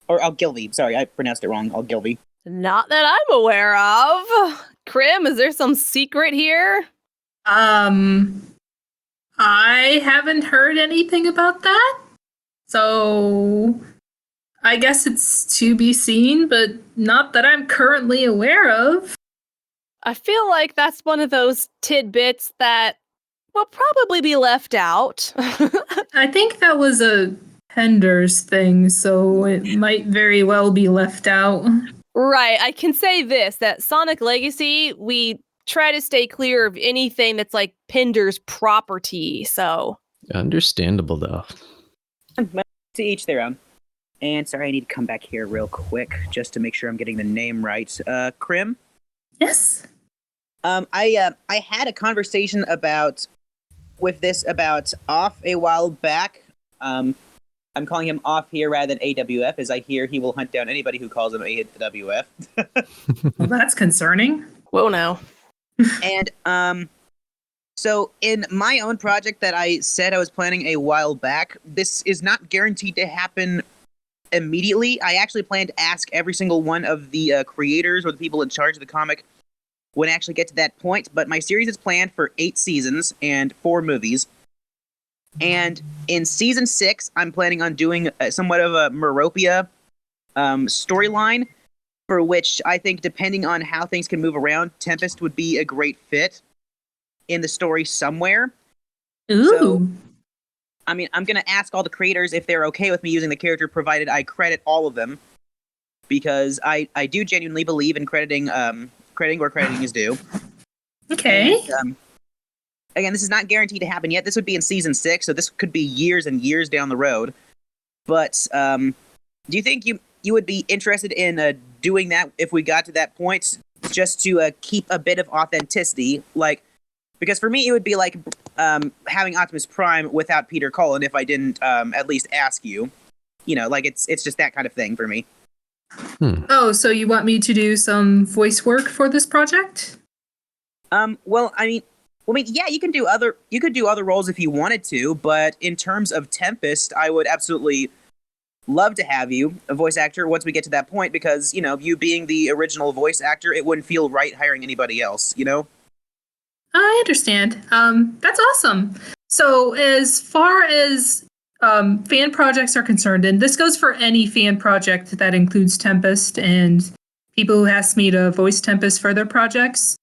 Or Algilvi, sorry, I pronounced it wrong, Algilvi. Not that I'm aware of. Crim, is there some secret here? I haven't heard anything about that. So I guess it's to be seen, but not that I'm currently aware of. I feel like that's one of those tidbits that will probably be left out. I think that was a Penders thing, so it might very well be left out. Right, I can say this, that Sonic Legacy, we try to stay clear of anything that's like Pinder's property, so. Understandable, though. To each their own. And sorry, I need to come back here real quick just to make sure I'm getting the name right. Crim? Yes. I had a conversation about Off a while back. I'm calling him Off here rather than AWF, as I hear he will hunt down anybody who calls him AWF. Well, that's concerning. Whoa, now. And so in my own project that I said I was planning a while back, this is not guaranteed to happen immediately. I actually plan to ask every single one of the creators or the people in charge of the comic when I actually get to that point. But my series is planned for 8 seasons and 4 movies. And in season 6, I'm planning on doing somewhat of a Meropia storyline, for which I think, depending on how things can move around, Tempest would be a great fit in the story somewhere. Ooh. So, I mean, I'm going to ask all the creators if they're okay with me using the character, provided I credit all of them, because I do genuinely believe in crediting where crediting is due. Okay. And, again, this is not guaranteed to happen yet. This would be in season 6, so this could be years and years down the road. But do you think you would be interested in doing that if we got to that point, just to keep a bit of authenticity? Like, because for me, it would be like having Optimus Prime without Peter Cullen if I didn't at least ask you. You know, like it's just that kind of thing for me. Oh, so you want me to do some voice work for this project? Well, I mean, yeah, you could do other roles if you wanted to, but in terms of Tempest, I would absolutely love to have you a voice actor once we get to that point, because, you know, you being the original voice actor, it wouldn't feel right hiring anybody else, you know? I understand. That's awesome. So as far as fan projects are concerned, and this goes for any fan project that includes Tempest and people who ask me to voice Tempest for their projects,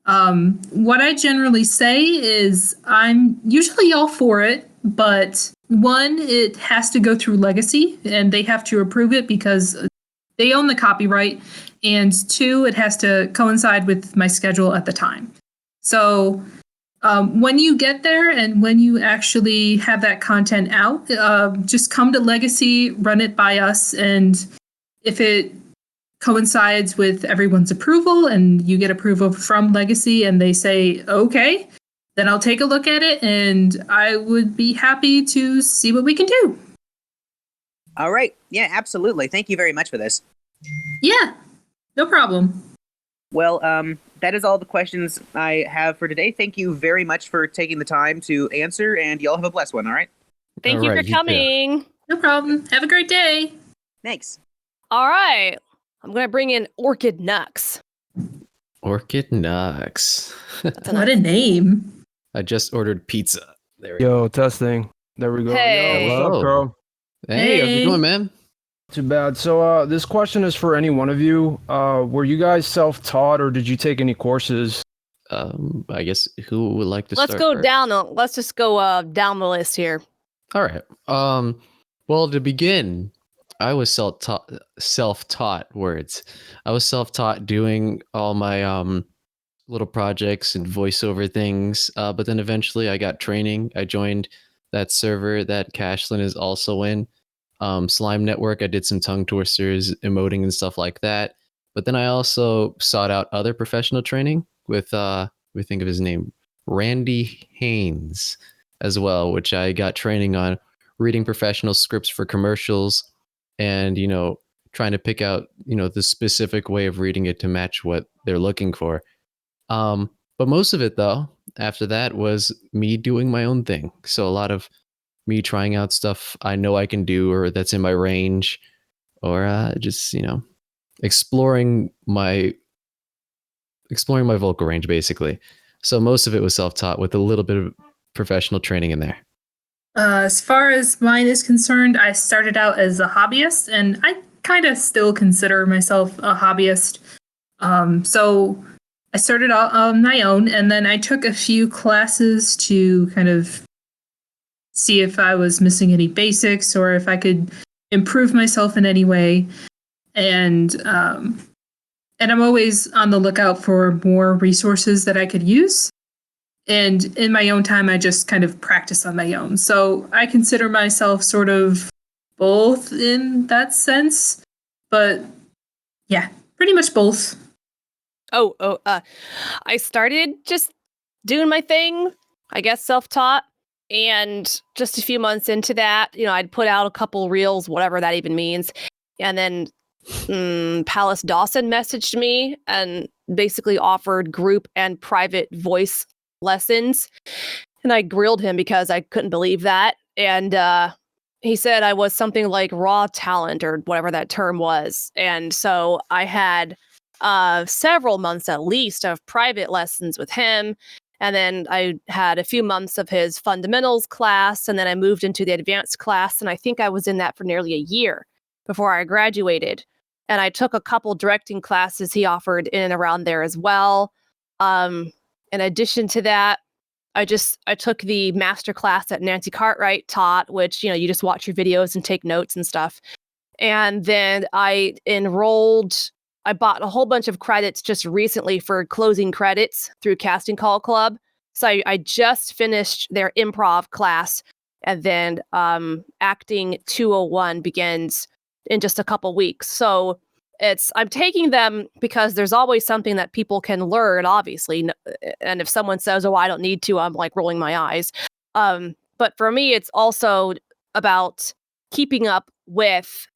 what I generally say is I'm usually all for it, but 1, it has to go through Legacy, and they have to approve it because they own the copyright, and 2, it has to coincide with my schedule at the time. So when you get there and when you actually have that content out, just come to Legacy, run it by us, and if it coincides with everyone's approval and you get approval from Legacy and they say, okay, then I'll take a look at it and I would be happy to see what we can do. All right. Yeah, absolutely. Thank you very much for this. Yeah, no problem. Well, that is all the questions I have for today. Thank you very much for taking the time to answer, and y'all have a blessed one, all right? Thank you for coming. No problem. Have a great day. Thanks. All right. I'm going to bring in Orchid Nux. Orchid Nux. What a name. I just ordered pizza. There we Yo, testing. There we go. Hey. Yo, what's up, girl? Hey, how's it going, man? Too bad. So this question is for any one of you. Were you guys self-taught or did you take any courses? I guess who would like to Let's start go first? down. Let's just go down the list here. All right. Well, to begin, I was self-taught words. I was self-taught doing all my little projects and voiceover things. But then eventually I got training. I joined that server that Cashlin is also in. Slime Network, I did some tongue twisters, emoting and stuff like that. But then I also sought out other professional training with let me think of his name, Randy Haynes as well, which I got training on reading professional scripts for commercials and, you know, trying to pick out, you know, the specific way of reading it to match what they're looking for. But most of it though, after that was me doing my own thing. So a lot of me trying out stuff I know I can do or that's in my range, or just, you know, exploring my vocal range basically. So most of it was self-taught with a little bit of professional training in there. As far as mine is concerned, I started out as a hobbyist, and I kind of still consider myself a hobbyist. So I started out on my own, and then I took a few classes to kind of see if I was missing any basics or if I could improve myself in any way. And I'm always on the lookout for more resources that I could use. And in my own time, I just kind of practice on my own. So I consider myself sort of both in that sense, but yeah, pretty much both. I started just doing my thing, I guess self-taught, and just a few months into that, I'd put out a couple reels, whatever that even means, and then Palace Dawson messaged me and basically offered group and private voice lessons, and I grilled him because I couldn't believe that, and he said I was something like raw talent or whatever that term was, and so I had several months at least of private lessons with him. And then I had a few months of his fundamentals class. And then I moved into the advanced class. And I think I was in that for nearly a year before I graduated. And I took a couple directing classes he offered in and around there as well. In addition to that, I took the master class that Nancy Cartwright taught, which, you just watch your videos and take notes and stuff. And then I bought a whole bunch of credits just recently for closing credits through Casting Call Club. So I just finished their improv class, and then Acting 201 begins in just a couple weeks. So I'm taking them because there's always something that people can learn, obviously. And if someone says, "Oh, I don't need to," I'm like rolling my eyes. But for me, it's also about keeping up with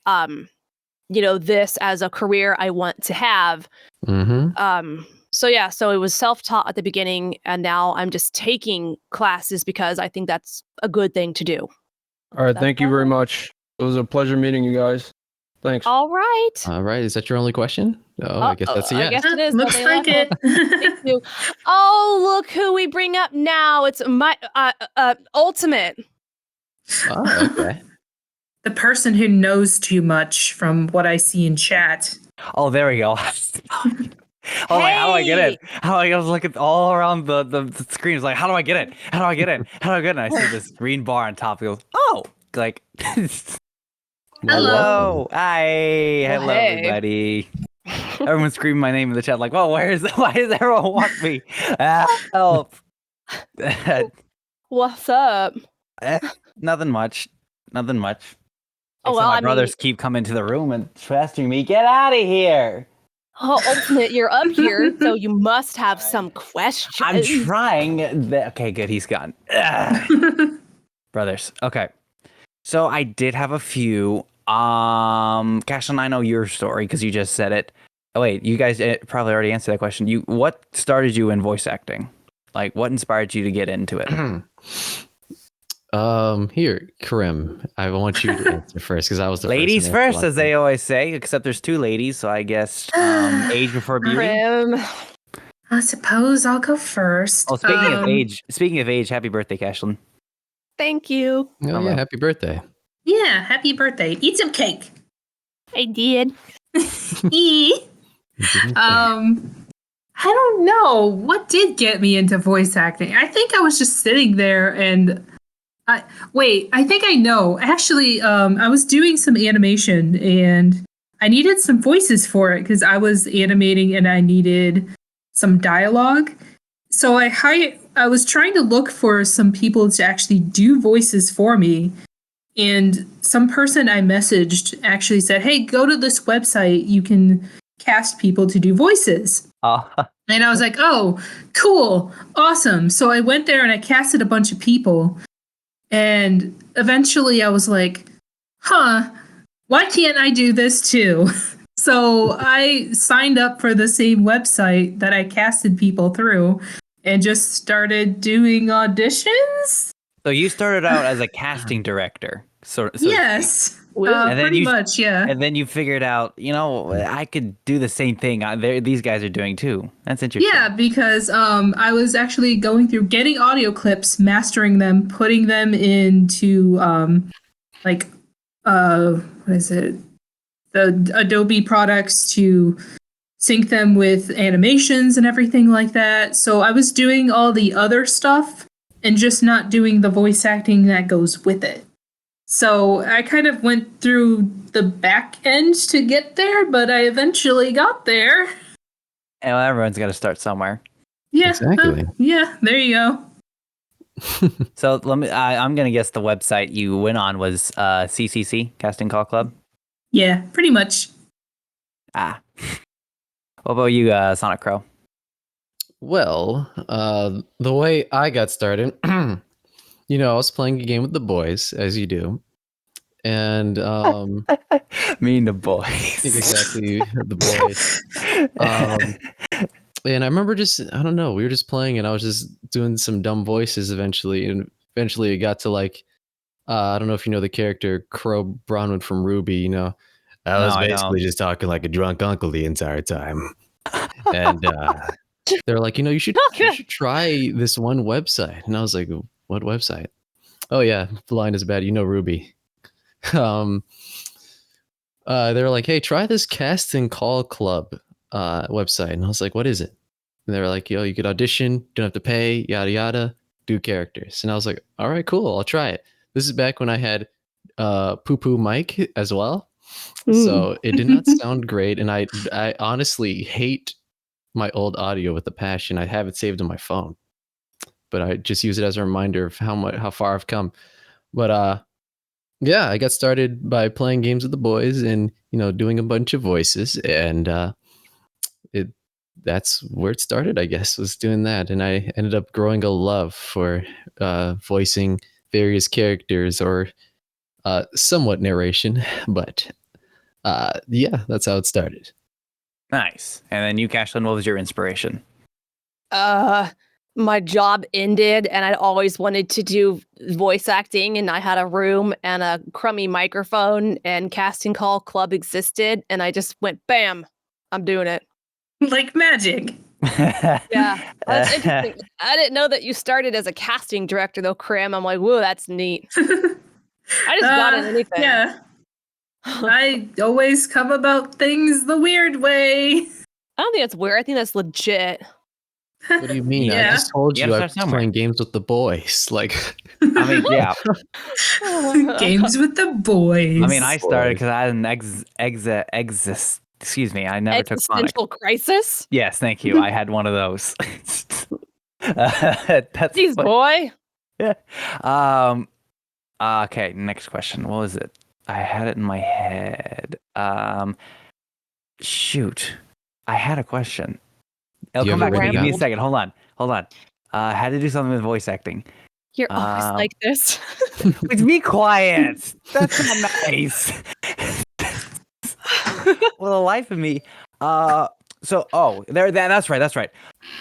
this as a career I want to have. Mm-hmm. So it was self-taught at the beginning, and now I'm just taking classes because I think that's a good thing to do. All right, thank you very much. It was a pleasure meeting you guys. Thanks. All right. All right. Is that your only question? Oh, I guess that's a yes. I guess it is. Looks like it. Thank you. Oh, look who we bring up now. It's my Ultimate. Oh, okay. The person who knows too much from what I see in chat. Oh, there we go. Oh, like, how do I get it? I was looking all around the screen. It's like, how do I get it? How do I get it? How do I get it? And I see this green bar on top. It goes, oh, like, hello. Hi. Hello, everybody. Everyone's screaming my name in the chat, like, well, why does everyone want me? Help. What's up? Nothing much. Oh, well, my brothers keep coming to the room and pestering me. Get out of here. Oh, Ultimate, you're up here, so you must have some questions. I'm trying. Okay, good. He's gone. Brothers. Okay. So I did have a few. Cashlin, I know your story because you just said it. Oh, wait, you guys probably already answered that question. What started you in voice acting? Like, what inspired you to get into it? Here, Karim, I want you to answer first because I was the ladies first, as they always say. Except there's two ladies, so I guess age before beauty. Karim. I suppose I'll go first. Oh, speaking of age, happy birthday, Cashlin. Thank you. Oh, yeah, happy birthday. Yeah, happy birthday. Eat some cake. I did. I don't know what did get me into voice acting. I think I was just sitting there and I think I know. Actually, I was doing some animation and I needed some voices for it because I was animating and I needed some dialogue. So I was trying to look for some people to actually do voices for me. And some person I messaged actually said, "Hey, go to this website. You can cast people to do voices." And I was like, "Oh, cool. Awesome." So I went there and I casted a bunch of people. And eventually I was like, why can't I do this too? So I signed up for the same website that I casted people through and just started doing auditions. So you started out as a casting director. So yes. And pretty much, yeah. And then you figured out, I could do the same thing these guys are doing too. That's interesting. Yeah, because I was actually going through getting audio clips, mastering them, putting them into what is it? The Adobe products to sync them with animations and everything like that. So I was doing all the other stuff and just not doing the voice acting that goes with it. So I kind of went through the back end to get there, but I eventually got there. And everyone's got to start somewhere. Yeah, exactly. yeah, there you go. So let me. I'm gonna guess the website you went on was CCC, Casting Call Club. Yeah, pretty much. Ah. What about you, SonicQrow? Well, the way I got started, I was playing a game with the boys, as you do, and Me and the boys. exactly the boys. And I remember I don't know, we were just playing, and I was just doing some dumb voices eventually, and eventually it got to like, I don't know if you know the character Crow Bronwyn from Ruby. I was No, I basically don't. just talking like a drunk uncle the entire time, and they're like, you should try this one website. And I was like, what website? Oh yeah, Blind is bad. Ruby. They were like, hey, try this Casting Call Club website. And I was like, what is it? And they were like, yo, you could audition, don't have to pay, yada yada, do characters. And I was like, all right, cool, I'll try it. This is back when I had Poo Poo Mike as well. So it did not sound great. And I honestly hate my old audio with a passion. I have it saved on my phone, but I just use it as a reminder of how far I've come. But yeah, I got started by playing games with the boys and doing a bunch of voices, and that's where it started, I guess, was doing that. And I ended up growing a love for voicing various characters or somewhat narration, but yeah, that's how it started. Nice. And then you, Cashlin, what was your inspiration? My job ended and I'd always wanted to do voice acting, and I had a room and a crummy microphone, and Casting Call Club existed, and I just went, bam, I'm doing it. Like magic. Yeah, that's interesting. I didn't know that you started as a casting director though, Crim. I'm like, whoa, that's neat. I just got in anything. Yeah. I always come about things the weird way. I don't think that's weird. I think that's legit. What do you mean? Yeah. I just told you I was somewhere. playing games with the boys. Like, I mean, yeah. Games with the boys. I mean, I started because I had an excuse me, I never took Sonic. Existential crisis? Yes, thank you. I had one of those. That's Jeez, boy. Yeah. Okay, next question. What was it? I had it in my head. Shoot. I had a question. It'll come back to me. Give me a second. Hold on. I had to do something with voice acting. You're always like this. Please be quiet. That's not nice. Well, the life of me. That's right.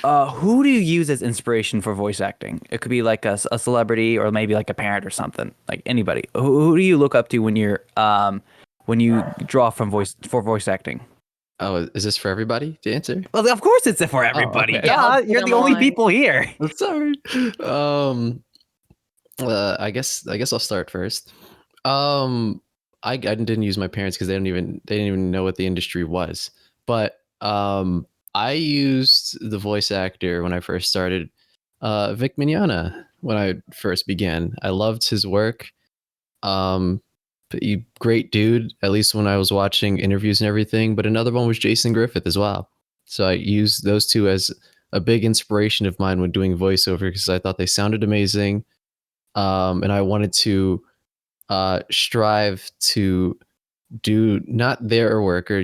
Who do you use as inspiration for voice acting? It could be like a celebrity or maybe like a parent or something. Like anybody. Who do you look up to when you're when you draw from voice acting? Oh, is this for everybody to answer? Well, of course it's for everybody. Oh, okay. Yeah, you're the only people here. Sorry. I guess I'll start first. I didn't use my parents because they didn't even know what the industry was. But I used the voice actor when I first started, Vic Mignogna, when I first began. I loved his work. Great dude, at least when I was watching interviews and everything. But another one was Jason Griffith as well. So I used those two as a big inspiration of mine when doing voiceover because I thought they sounded amazing. And I wanted to strive to do not their work or,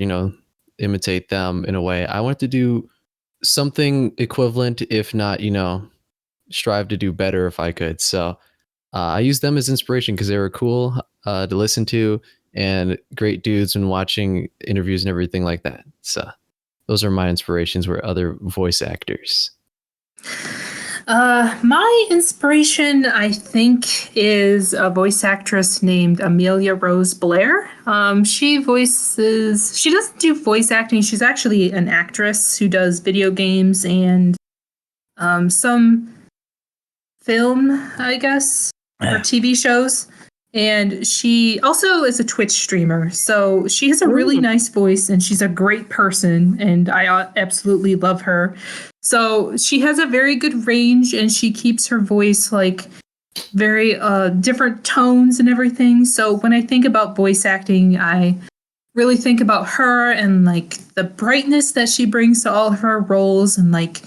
imitate them in a way. I wanted to do something equivalent, if not, strive to do better if I could. So I used them as inspiration because they were cool to listen to and great dudes when watching interviews and everything like that. So those are my inspirations, were other voice actors. My inspiration, I think, is a voice actress named Amelia Rose Blair. She doesn't do voice acting. She's actually an actress who does video games and some film, I guess, or TV shows. And she also is a Twitch streamer. So she has a really nice voice and she's a great person. And I absolutely love her. So she has a very good range and she keeps her voice like very different tones and everything. So when I think about voice acting, I really think about her and like the brightness that she brings to all of her roles and like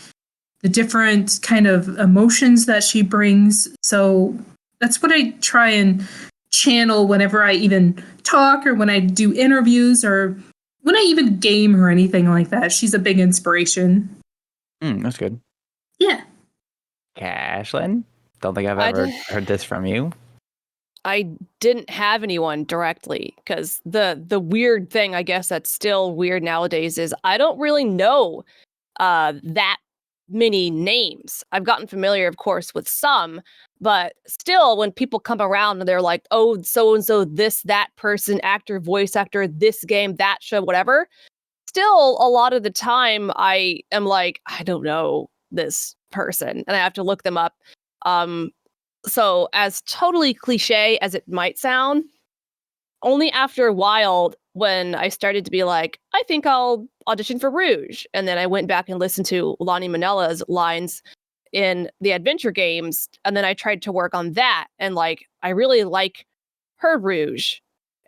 the different kind of emotions that she brings. So that's what I try and channel whenever I even talk or when I do interviews or when I even game or anything like that. She's a big inspiration. That's good. Yeah. Cashlin? Don't think I've I ever d- heard this from you. I didn't have anyone directly because the weird thing, I guess, that's still weird nowadays is I don't really know that many names. I've gotten familiar, of course, with some, but still, when people come around and they're like, "Oh, so and so, this, that person, actor, voice actor, this game, that show, whatever," still, a lot of the time, I am like, I don't know this person, and I have to look them up. So, as totally cliche as it might sound, only after a while, when I started to be like, I think I'll audition for Rouge, and then I went back and listened to Lonnie Manella's lines in the adventure games, and then I tried to work on that, and like, I really like her Rouge,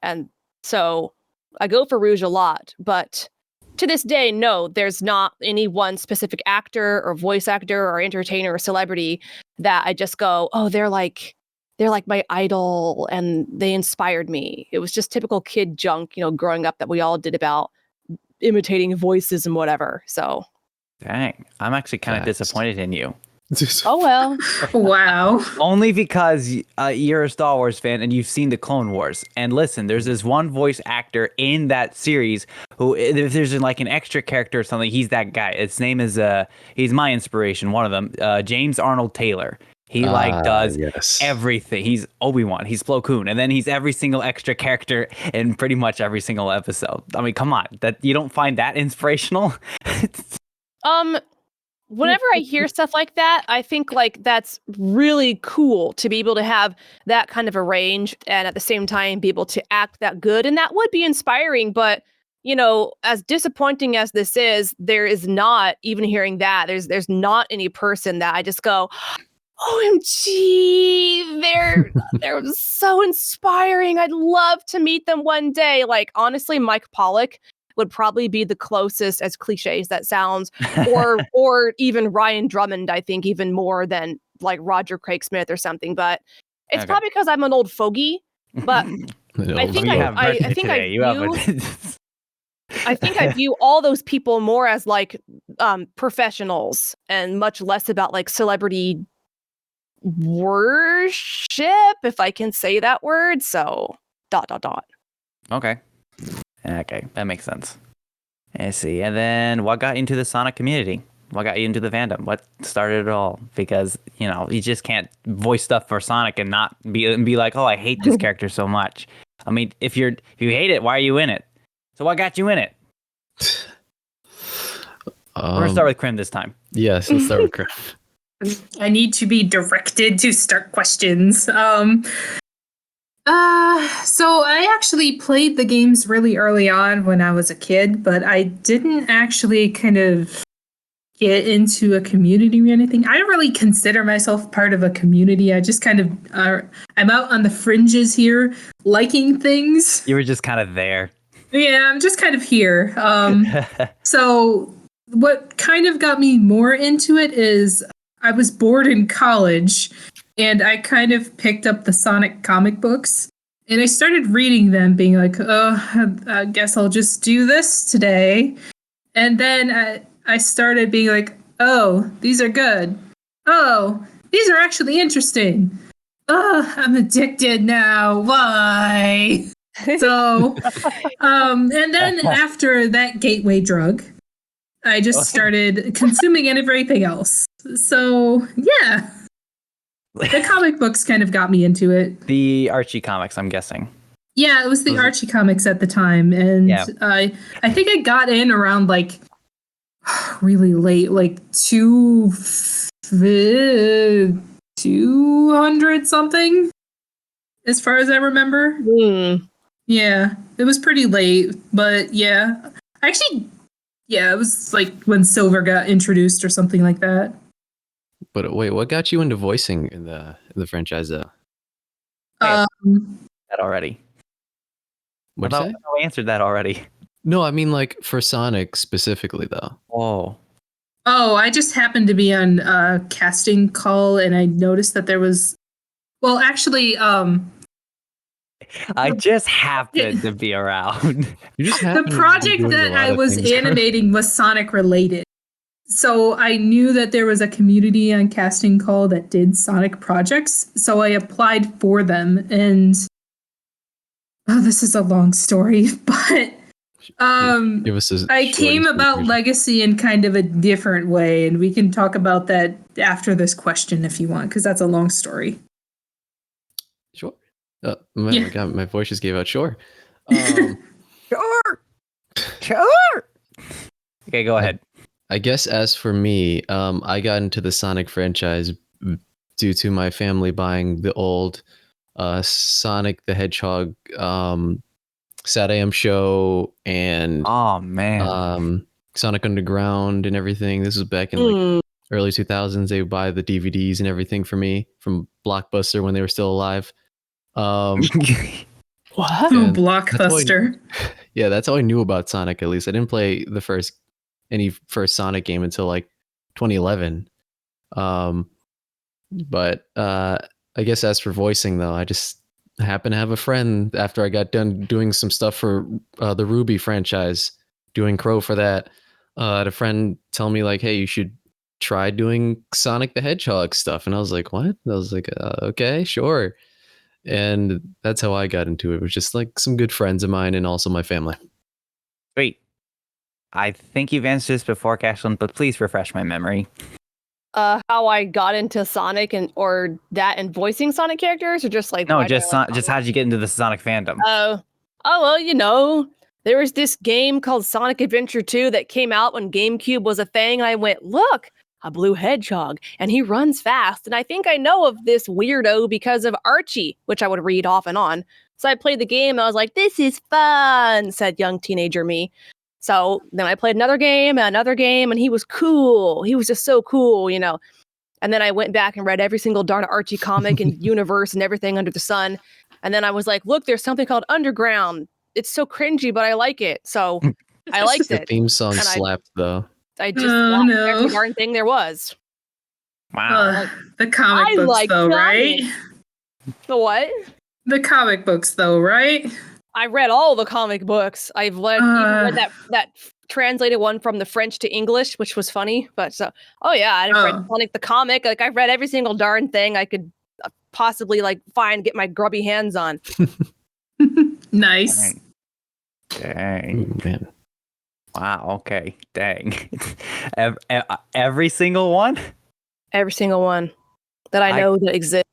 and so I go for Rouge a lot, but to this day, no, there's not any one specific actor or voice actor or entertainer or celebrity that I just go, oh, they're like my idol and they inspired me. It was just typical kid junk, growing up that we all did about imitating voices and whatever. So, Dang, I'm actually kind of disappointed in you. oh well. Wow. Only because you're a Star Wars fan and you've seen the Clone Wars. And listen, there's this one voice actor in that series who, if there's like an extra character or something, he's that guy. His name is he's my inspiration, one of them, James Arnold Taylor. He does everything. He's Obi-Wan, he's Plo Koon, and then he's every single extra character in pretty much every single episode. I mean, come on, that you don't find that inspirational? Whenever I hear stuff like that, I think like that's really cool to be able to have that kind of a range and at the same time be able to act that good. And that would be inspiring. But, as disappointing as this is, there is not, even hearing that, there's not any person that I just go, OMG, they're so inspiring. I'd love to meet them one day. Like, honestly, Mike Pollock would probably be the closest, as cliche as that sounds, or even Ryan Drummond, I think, even more than like Roger Craig Smith or something. But it's probably because I'm an old fogey. But I think I view all those people more as like professionals and much less about like celebrity worship, if I can say that word. So ... Okay, that makes sense. Let's see. And then what got you into the Sonic community? What got you into the fandom? What started it all? Because, you just can't voice stuff for Sonic and not be like, oh, I hate this character so much. I mean, if you hate it, why are you in it? So what got you in it? We're going to start with Crim this time. Yes, let's start with Crim. I need to be directed to start questions. So I actually played the games really early on when I was a kid, but I didn't actually kind of get into a community or anything. I don't really consider myself part of a community. I just kind of, I'm out on the fringes here, liking things. You were just kind of there. Yeah, I'm just kind of here. So what kind of got me more into it is I was bored in college and I kind of picked up the Sonic comic books and I started reading them being like, oh, I guess I'll just do this today. And then I started being like, oh, these are good. Oh, these are actually interesting. Oh, I'm addicted now. Why? So, and then after that gateway drug, I just started consuming everything else. So, yeah. The comic books kind of got me into it. The Archie comics, I'm guessing. Yeah, it was the Archie comics at the time. And I think I got in around like really late, like 200 something, as far as I remember. Yeah, it was pretty late, but yeah. Actually, yeah, it was like when Silver got introduced or something like that. But wait, what got you into voicing in the franchise though? That already. What'd you say? I answered that already. No, I mean like for Sonic specifically though. Oh. Oh, I just happened to be on a casting call, and I noticed that there was. Well, actually, I just happened to be around. You just the happen to be project doing a that lot I of was things. animating was Sonic related. So I knew that there was a community on casting call that did Sonic projects. So I applied for them, and this is a long story, but Give us a I shorty came sweet about version. Legacy in kind of a different way, and we can talk about that after this question if you want, because that's a long story. Sure. Man, Yeah. my God, my voice just gave out. Sure. Sure. Okay, go ahead. I guess as for me, I got into the Sonic franchise due to my family buying the old Sonic the Hedgehog Sad AM show and Oh man, Sonic Underground and everything. This was back in like early 2000s. They would buy the DVDs and everything for me from Blockbuster when they were still alive. What? And Blockbuster. Yeah, that's how I knew about Sonic. At least I didn't play any first Sonic game until like 2011. But I guess as for voicing though, I just happened to have a friend after I got done doing some stuff for the Ruby franchise, doing Crow for that. I had a friend tell me like, "Hey, you should try doing Sonic the Hedgehog stuff," and I was like, "What?" I was like, "Okay, sure." And that's how I got into it. It was just like some good friends of mine and also my family. Wait. I think you've answered this before, Cashlin, but please refresh my memory. How I got into Sonic and voicing Sonic characters, or just like No, why do I just like just how did you get into the Sonic fandom? Oh, well, there was this game called Sonic Adventure 2 that came out when GameCube was a thing. And I went, look, a blue hedgehog, and he runs fast. And I think I know of this weirdo because of Archie, which I would read off and on. So I played the game, and I was like, this is fun, said young teenager me. So then I played another game, and he was cool. He was just so cool, And then I went back and read every single darn Archie comic and universe and everything under the sun. And then I was like, look, there's something called Underground. It's so cringy, but I like it. So I liked The it. theme song And slapped though. I just watched every darn thing there was. Wow. The comic books, like though, right? The what? The comic books, though, right? I read all the comic books. I've even read that translated one from the French to English, which was funny. But I've read Sonic the comic. Like I've read every single darn thing I could possibly get my grubby hands on. Nice. Dang. Ooh, man. Wow. Okay. Dang. Every single one. Every single one that I know that exists.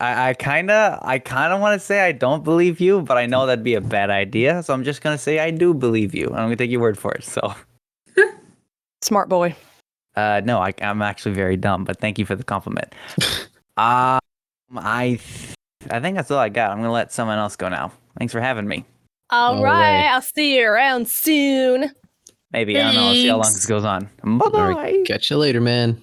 I kind of want to say I don't believe you, but I know that'd be a bad idea. So I'm just gonna say I do believe you. I'm gonna take your word for it. So smart boy. No, I'm actually very dumb, but thank you for the compliment. I think that's all I got. I'm gonna let someone else go now. Thanks for having me. All right. I'll see you around soon. Maybe. I don't know. I'll see how long this goes on. Bye bye. Right, catch you later, man.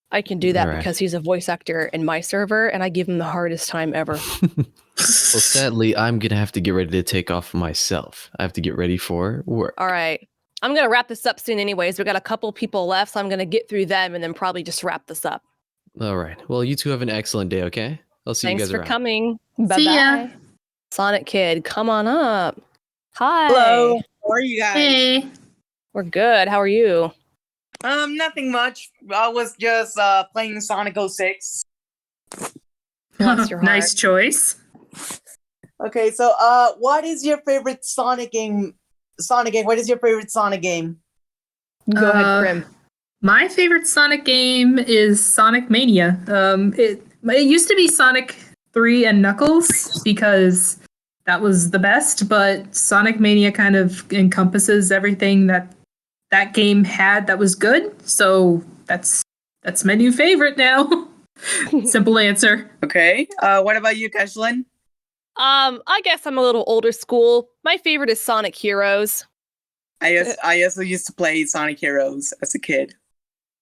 I can do that All right. because he's a voice actor in my server, and I give him the hardest time ever. Well, sadly, I'm gonna have to get ready to take off myself. I have to get ready for work. All right. I'm going to wrap this up soon anyways. We got a couple people left, so I'm going to get through them and then probably just wrap this up. All right. Well, you two have an excellent day, okay? I'll see you guys around. Thanks for coming. Bye-bye. See ya. Sonic Kid, come on up. Hi. Hello. How are you guys? Hey. We're good. How are you? Nothing much. I was just playing Sonic 06. Bless your heart. Nice choice. Okay, so what is your favorite Sonic game? What is your favorite Sonic game? Go ahead, Crim. My favorite Sonic game is Sonic Mania. It used to be Sonic 3 and Knuckles because that was the best, but Sonic Mania kind of encompasses everything that game had that was good. So that's my new favorite now. Simple answer. Okay. What about you, Cashlin? I guess I'm a little older school. My favorite is Sonic Heroes. I also used to play Sonic Heroes as a kid.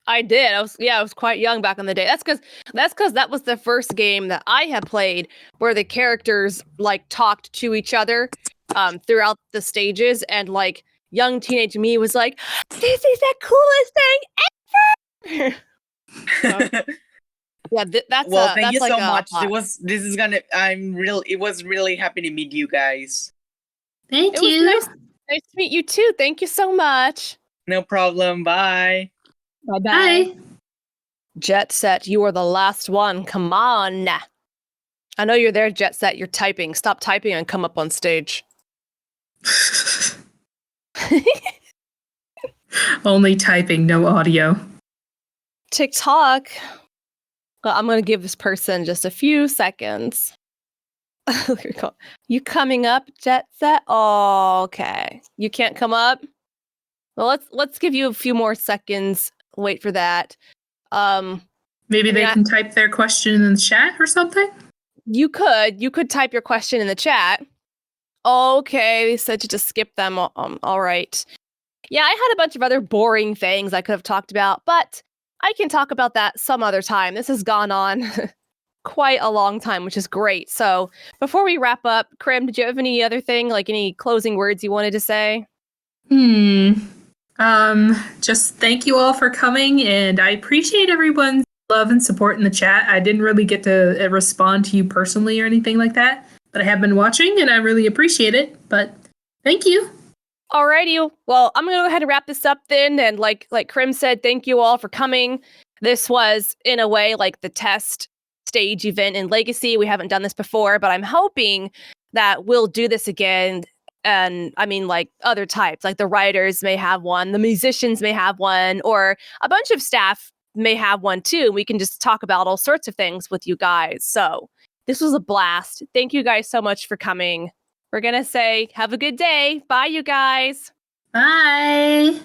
I did. I was quite young back in the day. That's because that was the first game that I had played where the characters talked to each other throughout the stages, and young teenage me was like, "This is the coolest thing ever!" Yeah, that's well, thank that's you like so a much. lot. It was really happy to meet you guys. Thank It was you. nice to meet you too. Thank you so much. No problem. Bye. Bye Bye. Jet Set, you are the last one. Come on. I know you're there, Jet Set. You're typing. Stop typing and come up on stage. Only typing, no audio. TikTok. Well, I'm going to give this person just a few seconds. You coming up, Jet Set? Oh, okay. You can't come up? Well, let's give you a few more seconds. Wait for that. Maybe they can type their question in the chat or something? You could type your question in the chat. Okay, they said to just skip them. All right. Yeah, I had a bunch of other boring things I could have talked about, but I can talk about that some other time. This has gone on quite a long time, which is great. So before we wrap up, Crim, did you have any other thing, like any closing words you wanted to say? Just thank you all for coming, and I appreciate everyone's love and support in the chat. I didn't really get to respond to you personally or anything like that, but I have been watching and I really appreciate it. But thank you. Alrighty, well, I'm gonna go ahead and wrap this up then. And like Crim said, thank you all for coming. This was, in a way, like the test stage event in Legacy. We haven't done this before, but I'm hoping that we'll do this again. And I mean, like other types, like the writers may have one, the musicians may have one, or a bunch of staff may have one too. We can just talk about all sorts of things with you guys. So this was a blast. Thank you guys so much for coming. We're going to say, have a good day. Bye, you guys. Bye.